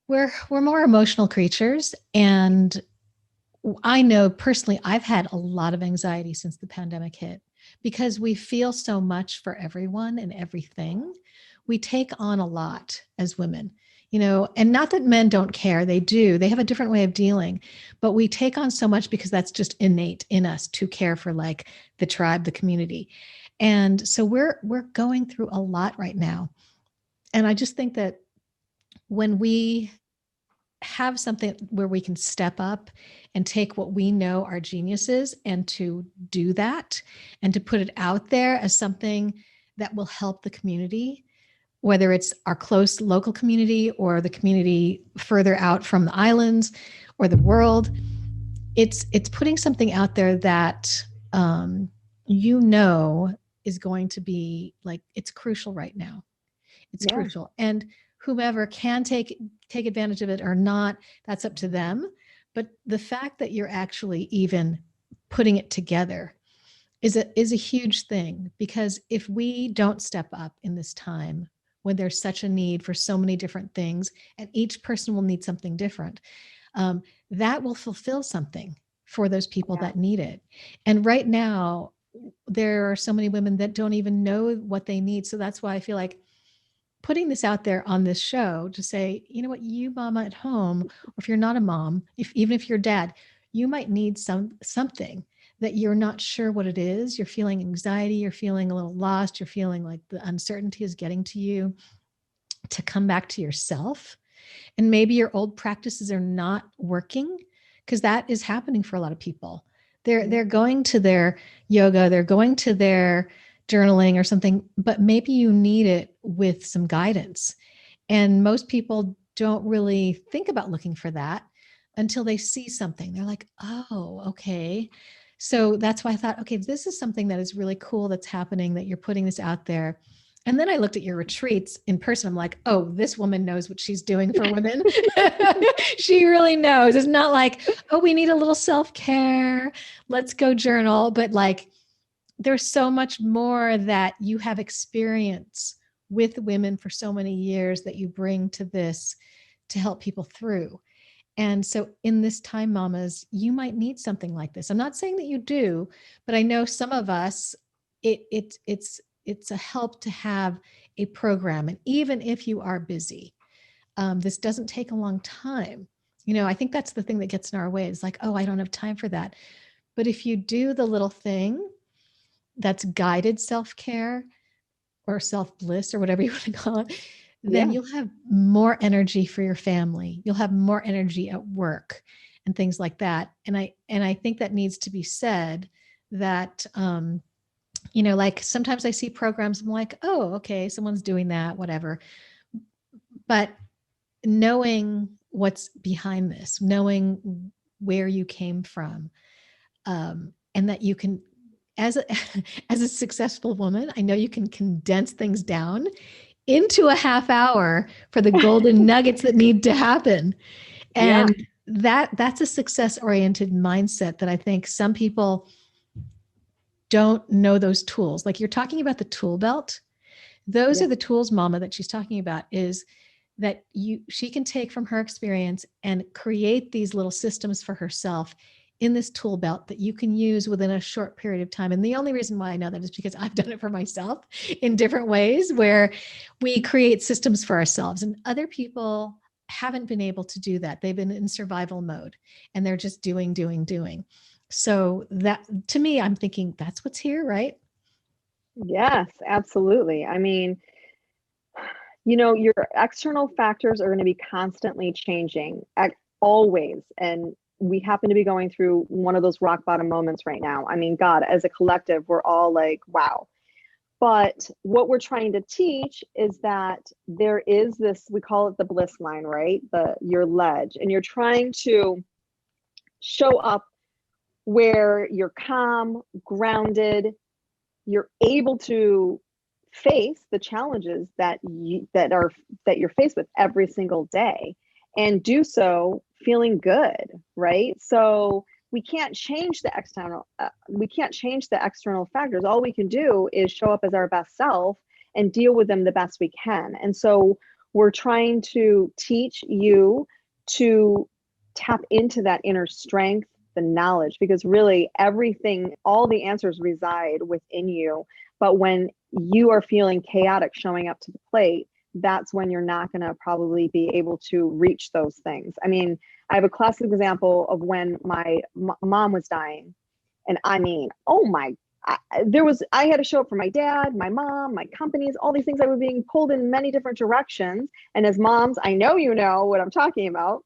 we're more emotional creatures. And I know personally, I've had a lot of anxiety since the pandemic hit because we feel so much for everyone and everything. We take on a lot as women, and not that men don't care. They do. They have a different way of dealing, but we take on so much because that's just innate in us to care for like the tribe, the community. And so we're going through a lot right now. And I just think that when we have something where we can step up and take what we know our genius is and to do that and to put it out there as something that will help the community, whether it's our close local community or the community further out from the islands or the world, it's putting something out there that is going to be like, it's crucial right now. It's crucial. And whomever can take advantage of it or not, that's up to them. But the fact that you're actually even putting it together is a huge thing, because if we don't step up in this time when there's such a need for so many different things, and each person will need something different, that will fulfill something for those people that need it. And right now, there are so many women that don't even know what they need. So that's why I feel like putting this out there on this show to say, you know what, you mama at home, or if you're not a mom, even if you're dad, you might need something that you're not sure what it is. You're feeling anxiety, you're feeling a little lost, you're feeling like the uncertainty is getting to you, to come back to yourself. And maybe your old practices are not working, because that is happening for a lot of people. They're going to their yoga, they're going to their journaling or something, but maybe you need it with some guidance. And most people don't really think about looking for that until they see something. They're like, oh, okay. So that's why I thought, okay, this is something that is really cool that's happening, that you're putting this out there. And then I looked at your retreats in person. I'm like, oh, this woman knows what she's doing for women. She really knows. It's not like, oh, we need a little self-care, let's go journal. But like, there's so much more that you have experience with women for so many years that you bring to this to help people through. And so in this time, mamas, you might need something like this. I'm not saying that you do, but I know some of us, it's a help to have a program. And even if you are busy, this doesn't take a long time. I think that's the thing that gets in our way. It's like, oh, I don't have time for that. But if you do the little thing that's guided self-care or self-bliss or whatever you want to call it, then you'll have more energy for your family. You'll have more energy at work and things like that. And I think that needs to be said, that, like sometimes I see programs, I'm like, oh, okay, someone's doing that, whatever. But knowing what's behind this, knowing where you came from, and that you can, as a successful woman, I know you can condense things down into a half hour for the golden nuggets that need to happen. And that's a success-oriented mindset that I think some people don't know those tools. Like you're talking about the tool belt. Those are the tools, Mama, that she's talking about, is that she can take from her experience and create these little systems for herself in this tool belt that you can use within a short period of time. And the only reason why I know that is because I've done it for myself in different ways, where we create systems for ourselves, and other people haven't been able to do that. They've been in survival mode and they're just doing. So that, to me, I'm thinking that's what's here, right? Yes, absolutely. I mean, your external factors are going to be constantly changing, always. And we happen to be going through one of those rock bottom moments right now. I mean, God, as a collective, we're all like, wow. But what we're trying to teach is that there is this, we call it the bliss line, right? Your ledge. And you're trying to show up where you're calm, grounded, you're able to face the challenges that you're faced with every single day, and do so feeling good, right? So we can't change the external factors. All we can do is show up as our best self and deal with them the best we can. And so we're trying to teach you to tap into that inner strength, the knowledge, because really everything, all the answers reside within you. But when you are feeling chaotic showing up to the plate, that's when you're not going to probably be able to reach those things. I mean, I have a classic example of when my mom was dying. And I mean, oh my, I had to show up for my dad, my mom, my companies, all these things. I was being pulled in many different directions. And as moms, I know you know what I'm talking about.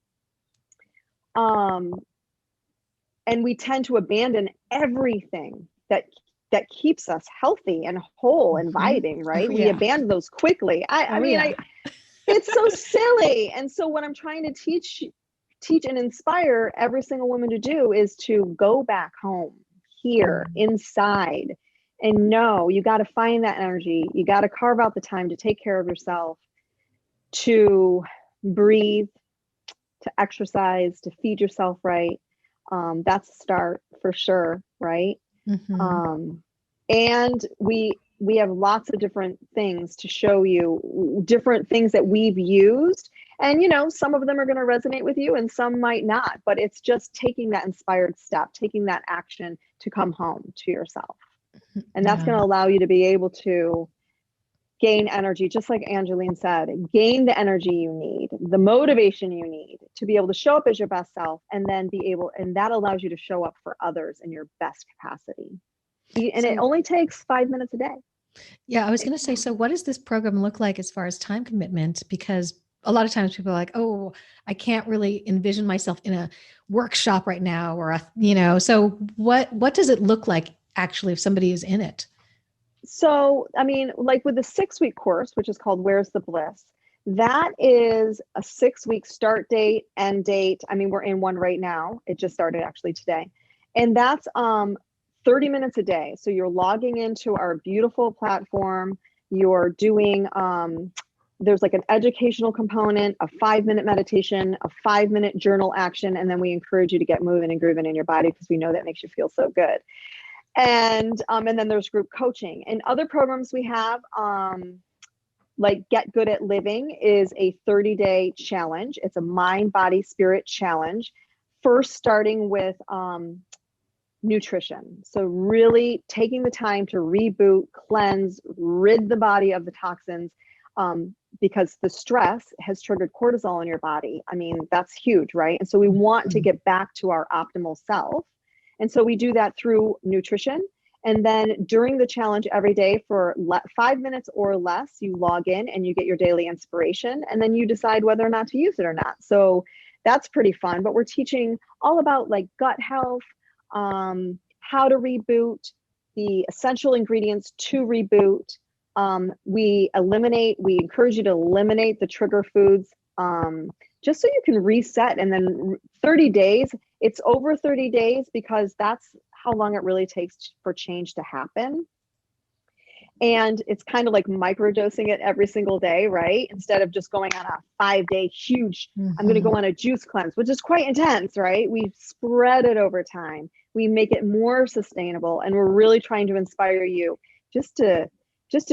And we tend to abandon everything that keeps us healthy and whole and vibing, right? We abandon those quickly. It's so silly. And so what I'm trying to teach and inspire every single woman to do is to go back home here inside, and know you got to find that energy. You got to carve out the time to take care of yourself, to breathe, to exercise, to feed yourself right. That's a start for sure, right? Mm-hmm. And we have lots of different things to show you, different things that we've used. And, some of them are going to resonate with you and some might not, but it's just taking that inspired step, taking that action to come home to yourself. And that's going to allow you to be able to gain energy, just like Angeline said, gain the energy you need, the motivation you need to be able to show up as your best self, and then and that allows you to show up for others in your best capacity. And it only takes 5 minutes a day. Yeah, I was going to say, so what does this program look like as far as time commitment? Because a lot of times people are like, oh, I can't really envision myself in a workshop right now, or so what does it look like actually if somebody is in it? So, I mean, like with the 6-week course, which is called Where's the Bliss, that is a 6-week start date, end date. I mean, we're in one right now. It just started actually today. And that's 30 minutes a day. So you're logging into our beautiful platform. You're doing, there's like an educational component, a 5-minute meditation, a 5-minute journal action. And then we encourage you to get moving and grooving in your body because we know that makes you feel so good. And then there's group coaching and other programs we have, like Get Good at Living is a 30-day challenge. It's a mind, body, spirit challenge. First, starting with nutrition. So really taking the time to reboot, cleanse, rid the body of the toxins, because the stress has triggered cortisol in your body. I mean, that's huge, right? And so we want to get back to our optimal self. And so we do that through nutrition. And then during the challenge every day for 5 minutes or less, you log in and you get your daily inspiration. And then you decide whether or not to use it or not. So that's pretty fun. But we're teaching all about like gut health, how to reboot, the essential ingredients to reboot. We encourage you to eliminate the trigger foods, just so you can reset. And then 30 days, it's over 30 days because that's how long it really takes for change to happen. And it's kind of like microdosing it every single day, right? Instead of just going on a 5-day huge, I'm going to go on a juice cleanse, which is quite intense, right? We spread it over time. We make it more sustainable. And we're really trying to inspire you just to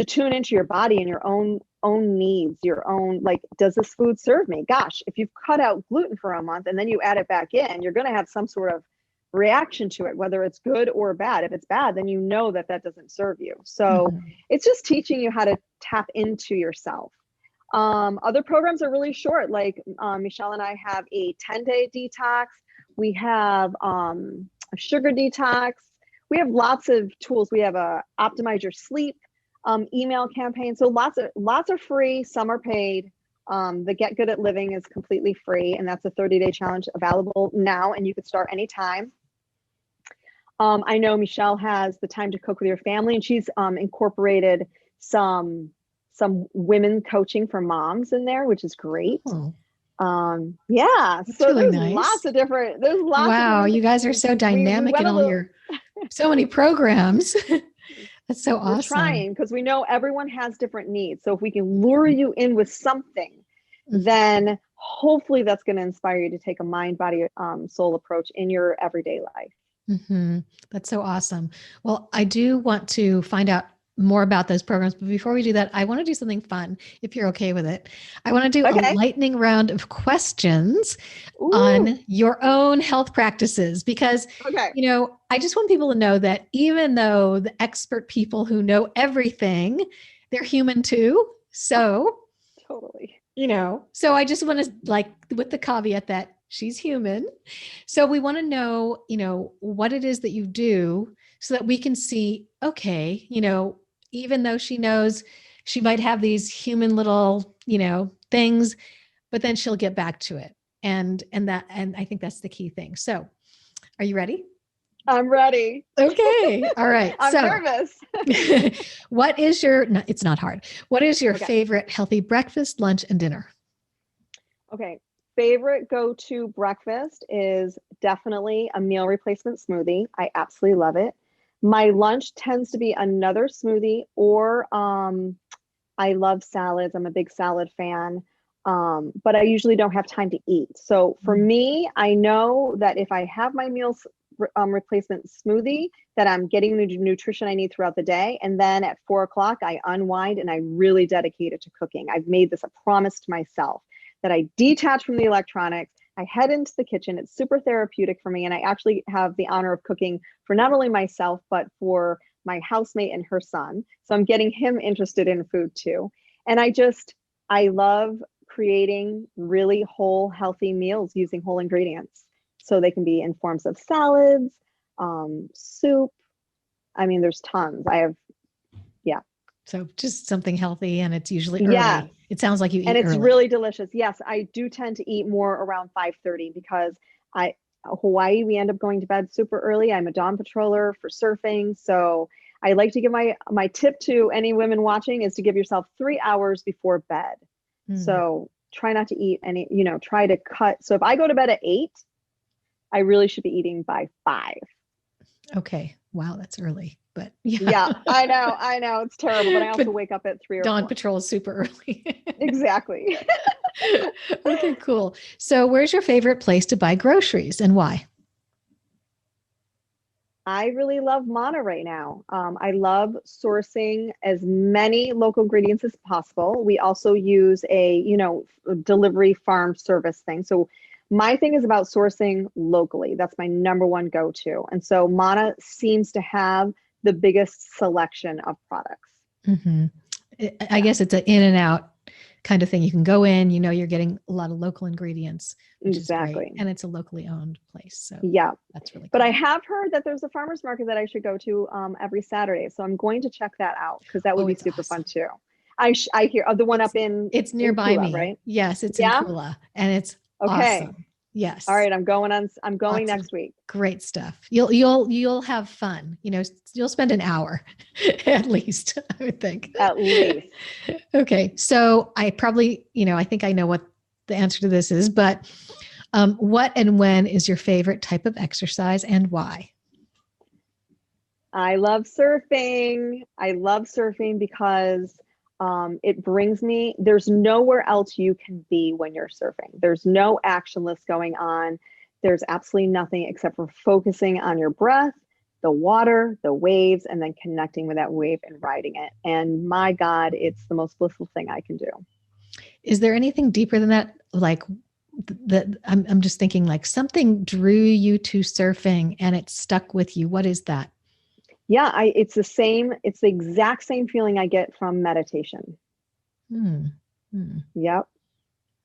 tune into your body and your own needs, your own, like, does this food serve me? Gosh, if you've cut out gluten for a month and then you add it back in, you're going to have some sort of reaction to it, whether it's good or bad. If it's bad, then you know that doesn't serve you. So it's just teaching you how to tap into yourself. Other programs are really short, like Michelle and I have a 10-day detox. We have a sugar detox. We have lots of tools. We have a optimize your sleep email campaign. So lots are free. Some are paid. The Get Good at Living is completely free, and that's a 30-day challenge available now, and you could start anytime. I know Michelle has the Time to Cook with Your Family, and she's incorporated some women coaching for moms in there, which is great. Oh. Yeah, That's so really there's nice. lots of different. There's lots. Wow, of you guys are so dynamic in all your so many programs. That's so awesome. We're trying because we know everyone has different needs. So if we can lure you in with something, then hopefully that's going to inspire you to take a mind, body, soul approach in your everyday life. Mm-hmm. That's so awesome. Well, I do want to find out more about those programs, but before we do that, I want to do something fun, if you're okay with it. I want to do a lightning round of questions on your own health practices, because, you know, I just want people to know that even though the expert people who know everything, they're human too. So totally, you know, so I just want to, like, with the caveat that she's human. So we want to know, you know, what it is that you do so that we can see, okay, you know, even though she knows she might have these human little, you know, things, but then she'll get back to it. And I think that's the key thing. So are you ready? I'm ready. Okay. All right. I'm nervous. What is your, no, it's not hard. What is your favorite healthy breakfast, lunch, and dinner? Okay. Favorite go-to breakfast is definitely a meal replacement smoothie. I absolutely love it. My lunch tends to be another smoothie, or I love salads. I'm a big salad fan, but I usually don't have time to eat. So for me, I know that if I have my meals replacement smoothie, that I'm getting the nutrition I need throughout the day. And then at 4 o'clock, I unwind and I really dedicate it to cooking. I've made this a promise to myself that I detach from the electronics. I head into the kitchen. It's super therapeutic for me. And I actually have the honor of cooking for not only myself, but for my housemate and her son. So I'm getting him interested in food too. And I love creating really whole, healthy meals using whole ingredients. So they can be in forms of salads, soup. I mean, there's tons. So just something healthy, and it's usually early. Yeah. It sounds like you eat early. And it's really delicious. Yes, I do tend to eat more around 5:30 because Hawaii, we end up going to bed super early. I'm a dawn patroller for surfing. So I like to give my tip to any women watching is to give yourself 3 hours before bed. So try not to eat any, you know, try to cut. So if I go to bed at 8, I really should be eating by 5. Okay. Wow. That's early, but yeah, I know it's terrible, but I also wake up at 3 or 4. Dawn patrol is super early. Exactly. Okay, cool. So where's your favorite place to buy groceries and why? I really love Mana right now. I love sourcing as many local ingredients as possible. We also use a, delivery farm service thing. So my thing is about sourcing locally. That's my number one go-to. And so Mana seems to have the biggest selection of products. Mm-hmm. I guess it's an in and out kind of thing. You can go in, you're getting a lot of local ingredients, which exactly. is great. And it's a locally owned place. So yeah, that's really cool. But I have heard that there's a farmer's market that I should go to every Saturday. So I'm going to check that out because that would be super fun too. I hear the one up in it's nearby in Kula, me, right? Yes, it's in Kula, and it's awesome. Yes. All right, I'm going next week. Great stuff. You'll have fun. You'll spend an hour at least, I would think. At least. Okay. So I probably, I think I know what the answer to this is, but what and when is your favorite type of exercise and why? I love surfing. Because it brings me, there's nowhere else you can be when you're surfing. There's no action list going on. There's absolutely nothing except for focusing on your breath, the water, the waves, and then connecting with that wave and riding it. And my God, it's the most blissful thing I can do. Is there anything deeper than that? Like that, I'm just thinking like something drew you to surfing and it stuck with you. What is that? Yeah, it's the exact same feeling I get from meditation. Yep.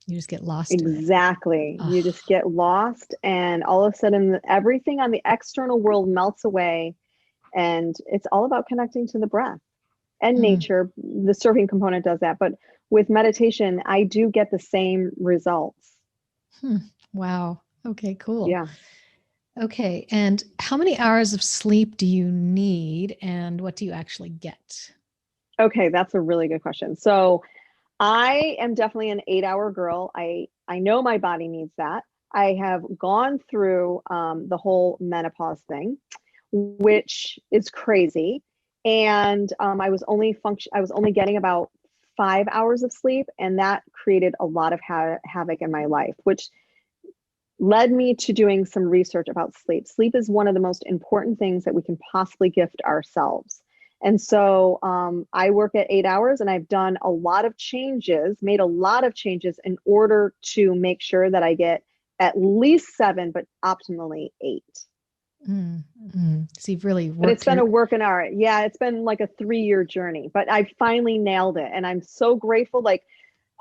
You just get lost in it. Exactly. Oh, You just get lost, and all of a sudden everything on the external world melts away, and it's all about connecting to the breath and mm, nature. The surfing component does that, but with meditation, I do get the same results. hmm. Wow. Okay, cool. Yeah. Okay. And how many hours of sleep do you need and what do you actually get? Okay, that's a really good question. So I am definitely an 8-hour girl. I know my body needs that. I have gone through the whole menopause thing, which is crazy. And I was only getting about 5 hours of sleep, and that created a lot of havoc in my life, which led me to doing some research about sleep. Sleep is one of the most important things that we can possibly gift ourselves. And so I work at 8 hours, and I've done a lot of changes, made a lot of changes in order to make sure that I get at least 7, but optimally 8. So you've really But it's worked been your, a work in art. Yeah, it's been like a 3-year journey, but I finally nailed it. And I'm so grateful.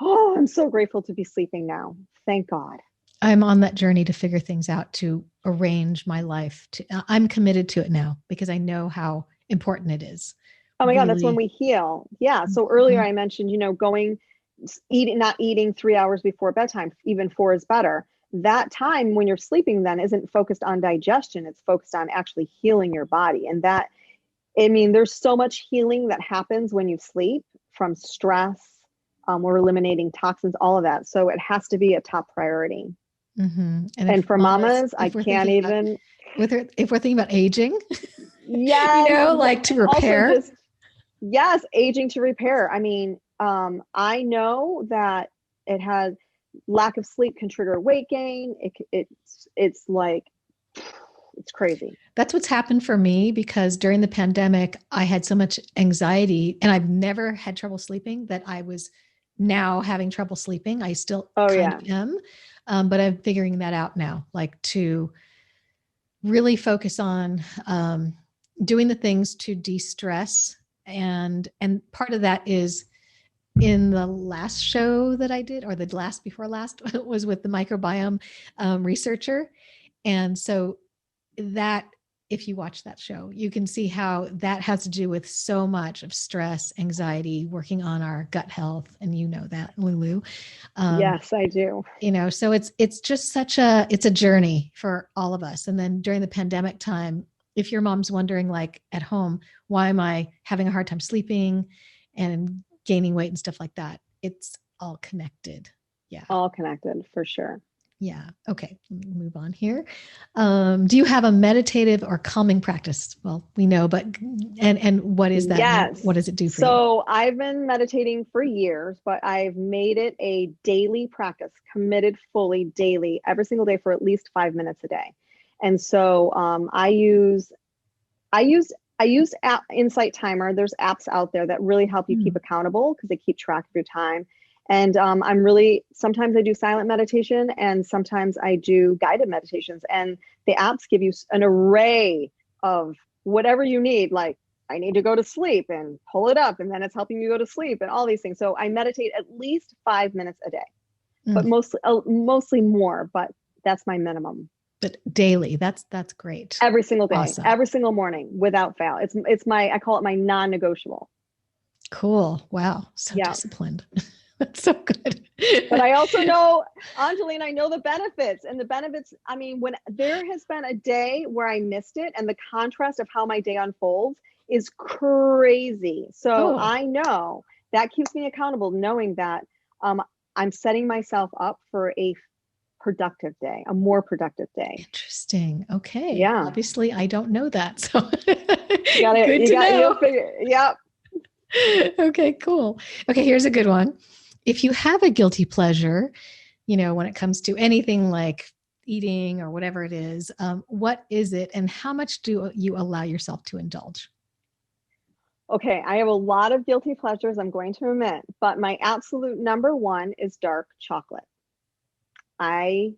Oh, I'm so grateful to be sleeping now. Thank God. I'm on that journey to figure things out, to arrange my life. I'm committed to it now because I know how important it is. Oh my God, that's when Really. we heal. Yeah. So earlier Mhm. I mentioned, not eating 3 hours before bedtime, even 4 is better. That time when you're sleeping then isn't focused on digestion, it's focused on actually healing your body. And there's so much healing that happens when you sleep, from stress. We're eliminating toxins, all of that. So it has to be a top priority. And And if for mamas, mamas, I if we're can't thinking about, even, if we're thinking about aging, yes, like to and also repair. just, yes, aging to repair. I know that it has lack of sleep can trigger weight gain. It's like, it's crazy. That's what's happened for me because during the pandemic, I had so much anxiety and I've never had trouble sleeping that I was now having trouble sleeping. I still Oh kind yeah. of am, but I'm figuring that out now, like to really focus on doing the things to de-stress. And part of that is in the last show that I did, or the last before last, was with the microbiome researcher. And so that, if you watch that show, you can see how that has to do with so much of stress, anxiety, working on our gut health. And you know that, Lulu. Um, Yes, I do. so it's just it's a journey for all of us. And then during the pandemic time, if your mom's wondering, like at home, why am I having a hard time sleeping and gaining weight and stuff like that, it's all connected. Yeah. All connected for sure. Yeah. Okay. Let me move on here. Do you have a meditative or calming practice? Well, we know, but and what is that? Yes. What does it do for you? So I've been meditating for years, but I've made it a daily practice, committed fully daily, every single day for at least 5 minutes a day. And so I use Insight Timer. There's apps out there that really help you keep Hmm. accountable because they keep track of your time. And sometimes I do silent meditation, and sometimes I do guided meditations. And the apps give you an array of whatever you need. Like, I need to go to sleep, and pull it up, and then it's helping you go to sleep, and all these things. So I meditate at least 5 minutes a day, but Mm. mostly more, but that's my minimum. But daily, that's great. Every single day, Awesome. every single morning, without fail. I call it my non-negotiable. Cool. Wow. So Yeah. disciplined. That's so good. But I also know, Angeline, I know the benefits, and the benefits, when there has been a day where I missed it, and the contrast of how my day unfolds is crazy. So Oh, I know that keeps me accountable, knowing that I'm setting myself up for a productive day, a more productive day. interesting. Okay. Yeah. Obviously, I don't know that. So good You to got, you'll know. figure, yep. Okay, cool. Okay, here's a good one. If you have a guilty pleasure, when it comes to anything like eating or whatever it is, what is it and how much do you allow yourself to indulge? Okay, I have a lot of guilty pleasures, I'm going to admit, but my absolute number one is dark chocolate. I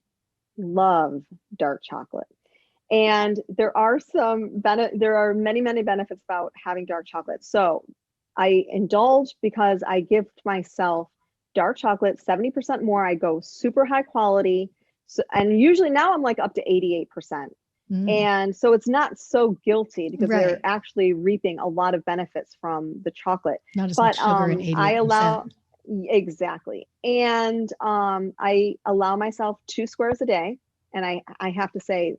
love dark chocolate. And there are many, many benefits about having dark chocolate. So I indulge because I gift myself dark chocolate, 70% more. I go super high quality. So, and usually now I'm like up to 88%. And so it's not so guilty because they're actually reaping a lot of benefits from the chocolate. Not as much sugar in 88%. I allow, exactly. And I allow myself 2 squares a day. And I have to say,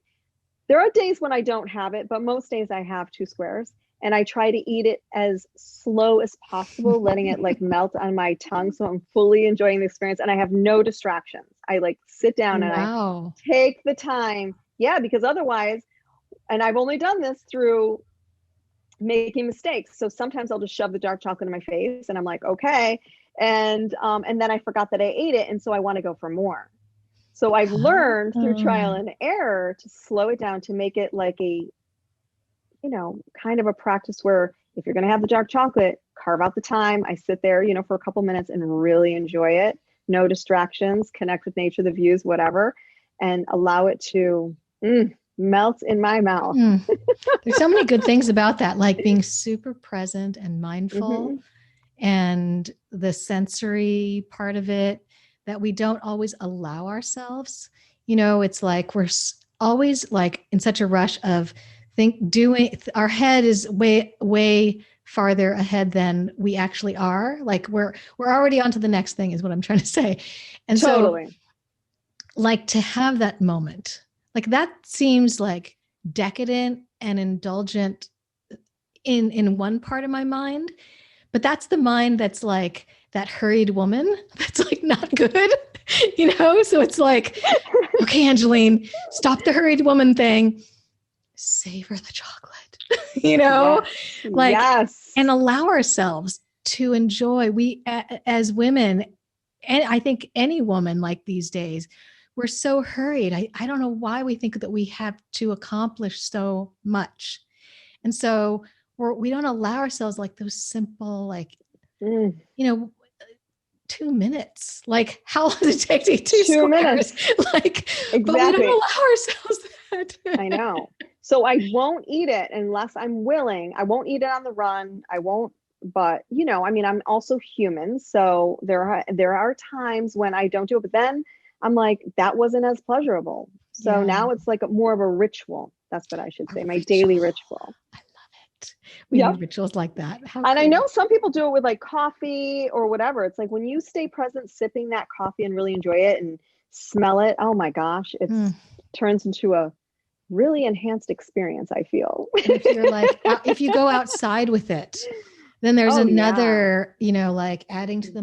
there are days when I don't have it, but most days I have 2 squares. And I try to eat it as slow as possible, letting it like melt on my tongue. So I'm fully enjoying the experience and I have no distractions. I like sit down and I take the time. Yeah, because otherwise, and I've only done this through making mistakes. So sometimes I'll just shove the dark chocolate in my face and I'm like, okay. And then I forgot that I ate it. And so I want to go for more. So I've learned through trial and error to slow it down, to make it like a, you know, kind of a practice where if you're going to have the dark chocolate, carve out the time. I sit there, you know, for a couple minutes and really enjoy it. No distractions, connect with nature, the views, whatever, and allow it to melt in my mouth. There's so many good things about that, like being super present and mindful and the sensory part of it that we don't always allow ourselves. You know, it's like we're always like in such a rush of our head is way farther ahead than we actually are. Like we're already on to the next thing is what I'm trying to say. And so like to have that moment, like that seems like decadent and indulgent in one part of my mind, but that's the mind that's like that hurried woman. That's like not good, you know? So it's like, okay, Angeline, stop the hurried woman thing. Savor the chocolate, you know, and allow ourselves to enjoy. We, as women, and I think any woman like these days, we're so hurried. I don't know why we think that we have to accomplish so much. And so we don't allow ourselves like those simple, like, you know, 2 minutes. Like how long does it take to eat 2 minutes? Like, but we don't allow ourselves that. I know. So I won't eat it unless I'm willing. I won't eat it on the run. I won't, but you know, I mean, I'm also human. So there are times when I don't do it, but then I'm like, that wasn't as pleasurable. So now it's like more of a ritual. That's what I should say. My daily ritual. I love it. We need rituals like that. And cool. I know some people do it with like coffee or whatever. It's like when you stay present, sipping that coffee and really enjoy it and smell it. Oh my gosh. It turns into a really enhanced experience, I feel. If you're like, if you go outside with it, then there's another, you know, like adding to the,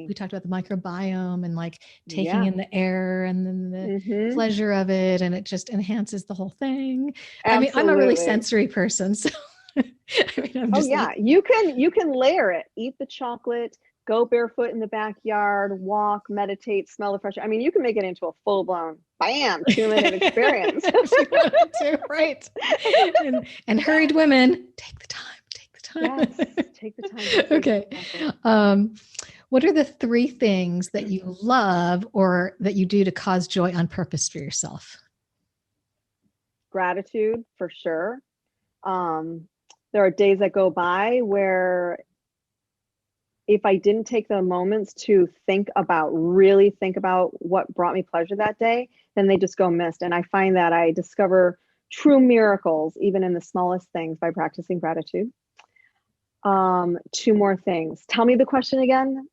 we talked about the microbiome and like taking in the air and then the pleasure of it. And it just enhances the whole thing. Absolutely. I mean, I'm a really sensory person. So I mean, I'm just you can layer it, eat the chocolate, go barefoot in the backyard, walk, meditate, smell the fresh air. I mean, you can make it into a full blown, bam, 2-minute experience. Right. And hurried women, take the time. Yes, take the time. Okay. What are the 3 things that you love or that you do to cause joy on purpose for yourself? Gratitude, for sure. There are days that go by where if I didn't take the moments to really think about what brought me pleasure that day, then they just go missed. And I find that I discover true miracles, even in the smallest things, by practicing gratitude. 2 more things. Tell me the question again.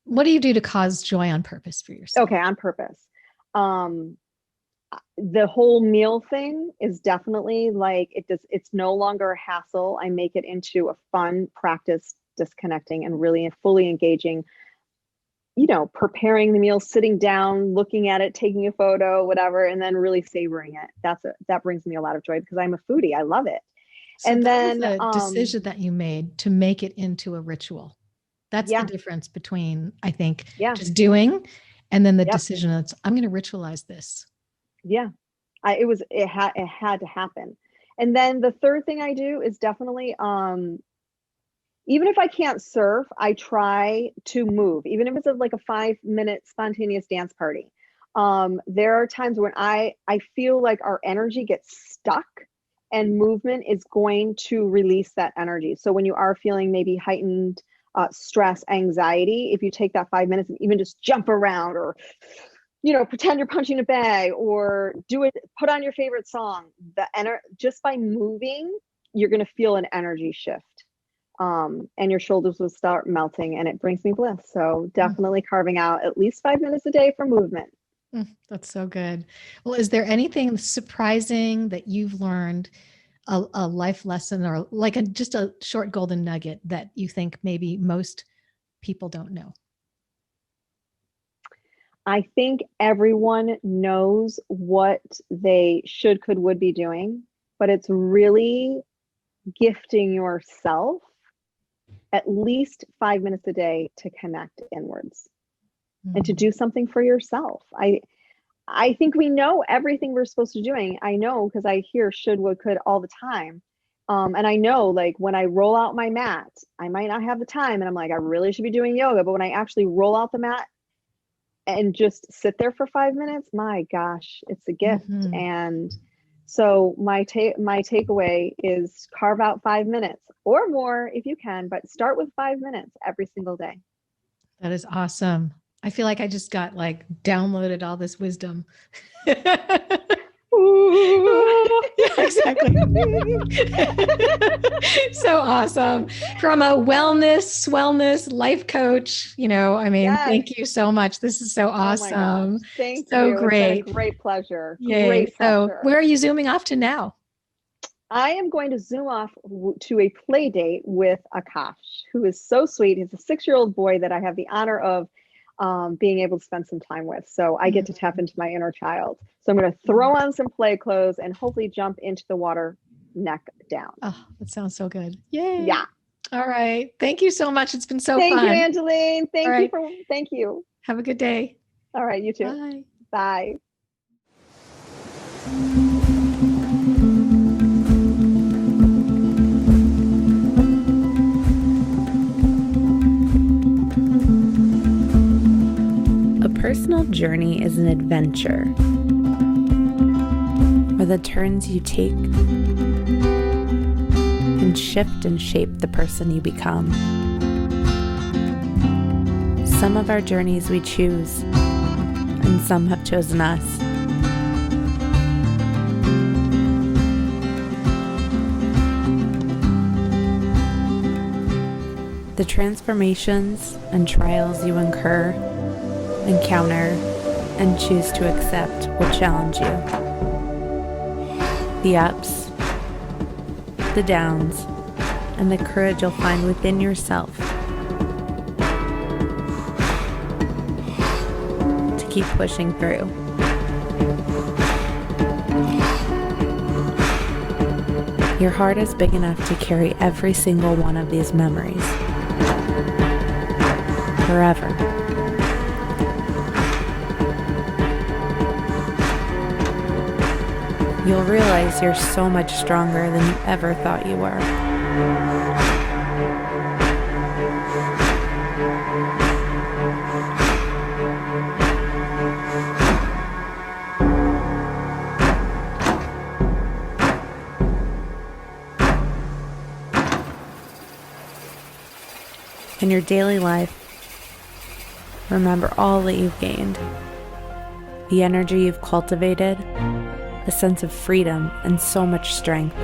What do you do to cause joy on purpose for yourself? Okay, on purpose. The whole meal thing is definitely like, it's no longer a hassle. I make it into a fun practice, disconnecting and really fully engaging, you know, preparing the meal, sitting down, looking at it, taking a photo, whatever, and then really savoring it. That brings me a lot of joy because I'm a foodie. I love it. So and then the decision that you made to make it into a ritual. That's the difference between, I think, just doing and then the decision that's, I'm going to ritualize this. Yeah. It had to happen. And then the third thing I do is definitely, even if I can't surf, I try to move, even if it's like a 5-minute spontaneous dance party. There are times when I feel like our energy gets stuck, and movement is going to release that energy. So when you are feeling maybe heightened stress, anxiety, if you take that 5 minutes and even just jump around, or pretend you're punching a bag, or put on your favorite song, just by moving, you're going to feel an energy shift. And your shoulders will start melting, and it brings me bliss. So definitely carving out at least 5 minutes a day for movement. That's so good. Well, is there anything surprising that you've learned, a life lesson, or like just a short golden nugget that you think maybe most people don't know? I think everyone knows what they should, could, would be doing, but it's really gifting yourself at least 5 minutes a day to connect inwards and to do something for yourself. I think we know everything we're supposed to be doing. I know, because I hear should, would, could all the time. And I know, like, when I roll out my mat, I might not have the time, and I'm like, I really should be doing yoga. But when I actually roll out the mat and just sit there for 5 minutes, my gosh, it's a gift. And so my takeaway is carve out 5 minutes or more if you can, but start with 5 minutes every single day. That is awesome. I feel like I just got downloaded all this wisdom. Ooh. Yeah, exactly. So awesome. From a wellness, swellness life coach, yes. Thank you so much. This is so awesome. Thank you. So great. It's been a great pleasure. Yay. Great so pleasure. Where are you zooming off to now? I am going to zoom off to a play date with Akash, who is so sweet. He's a 6-year-old boy that I have the honor of being able to spend some time with. So I get to tap into my inner child. So I'm going to throw on some play clothes and hopefully jump into the water neck down. Oh, that sounds so good. Yay. Yeah. All right. Thank you so much. It's been so fun. Thank you, Angeline. Thank you. Have a good day. All right. You too. Bye. Bye. Personal journey is an adventure where the turns you take can shift and shape the person you become. Some of our journeys we choose, and some have chosen us. The transformations and trials you encounter, and choose to accept will challenge you. The ups, the downs, and the courage you'll find within yourself to keep pushing through. Your heart is big enough to carry every single one of these memories forever. You'll realize you're so much stronger than you ever thought you were. In your daily life, remember all that you've gained, the energy you've cultivated, a sense of freedom and so much strength,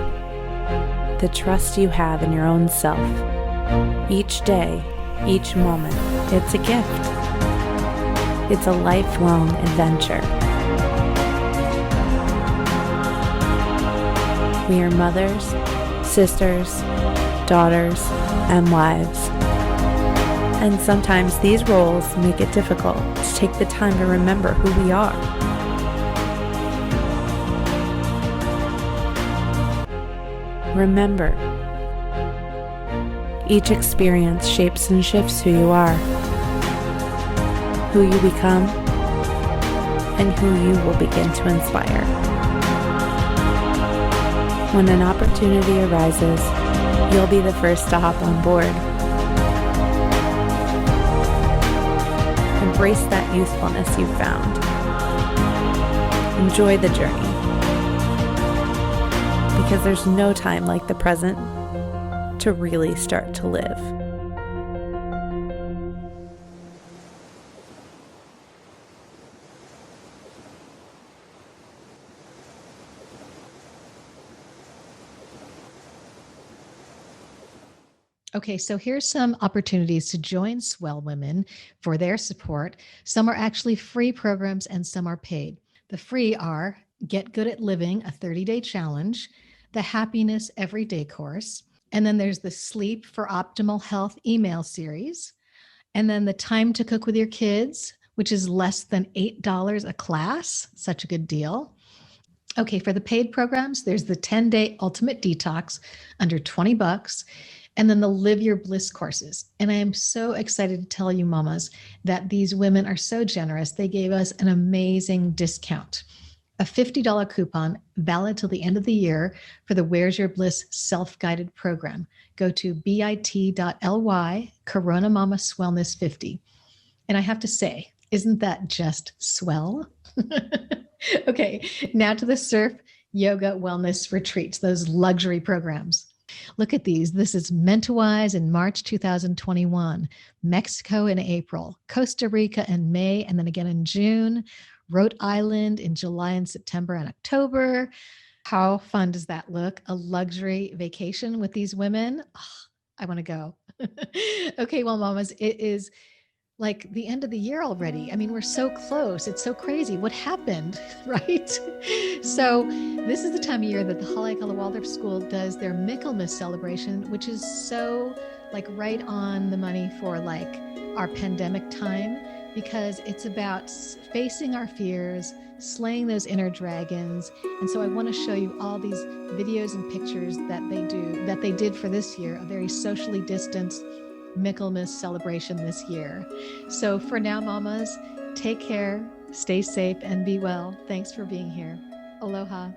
the trust you have in your own self. Each day, each moment, it's a gift. It's a lifelong adventure. We are mothers, sisters, daughters, and wives. And sometimes these roles make it difficult to take the time to remember who we are. Remember, each experience shapes and shifts who you are, who you become, and who you will begin to inspire. When an opportunity arises, you'll be the first to hop on board. Embrace that youthfulness you've found. Enjoy the journey. Because there's no time like the present to really start to live. Okay, so here's some opportunities to join Swell Women for their support. Some are actually free programs and some are paid. The free are Get Good at Living, a 30-day challenge, the Happiness Everyday course, and then there's the Sleep for Optimal Health email series, and then the Time to Cook with Your Kids, which is less than $8 a class. Such a good deal. Okay, for the paid programs, there's the 10-day Ultimate Detox under $20, and then the Live Your Bliss courses. And I am so excited to tell you, mamas, that these women are so generous. They gave us an amazing discount, a $50 coupon valid till the end of the year for the Where's Your Bliss self-guided program. Go to bit.ly CoronaMama Swellness 50. And I have to say, isn't that just swell? Okay, now to the surf, yoga, wellness retreats, those luxury programs. Look at these. This is Mentawise in March 2021, Mexico in April, Costa Rica in May, and then again in June, Rhode Island in July and September and October. How fun does that look? A luxury vacation with these women. Oh, I want to go. Okay, well, mamas, it is like the end of the year already. I mean, we're so close. It's so crazy. What happened, right? So this is the time of year that the Haleakala Waldorf School does their Michaelmas celebration, which is so like right on the money for like our pandemic time, because it's about facing our fears, slaying those inner dragons. And so I want to show you all these videos and pictures that they did for this year, a very socially distanced Michaelmas celebration this year. So for now, mamas, take care, stay safe, and be well. Thanks for being here. Aloha.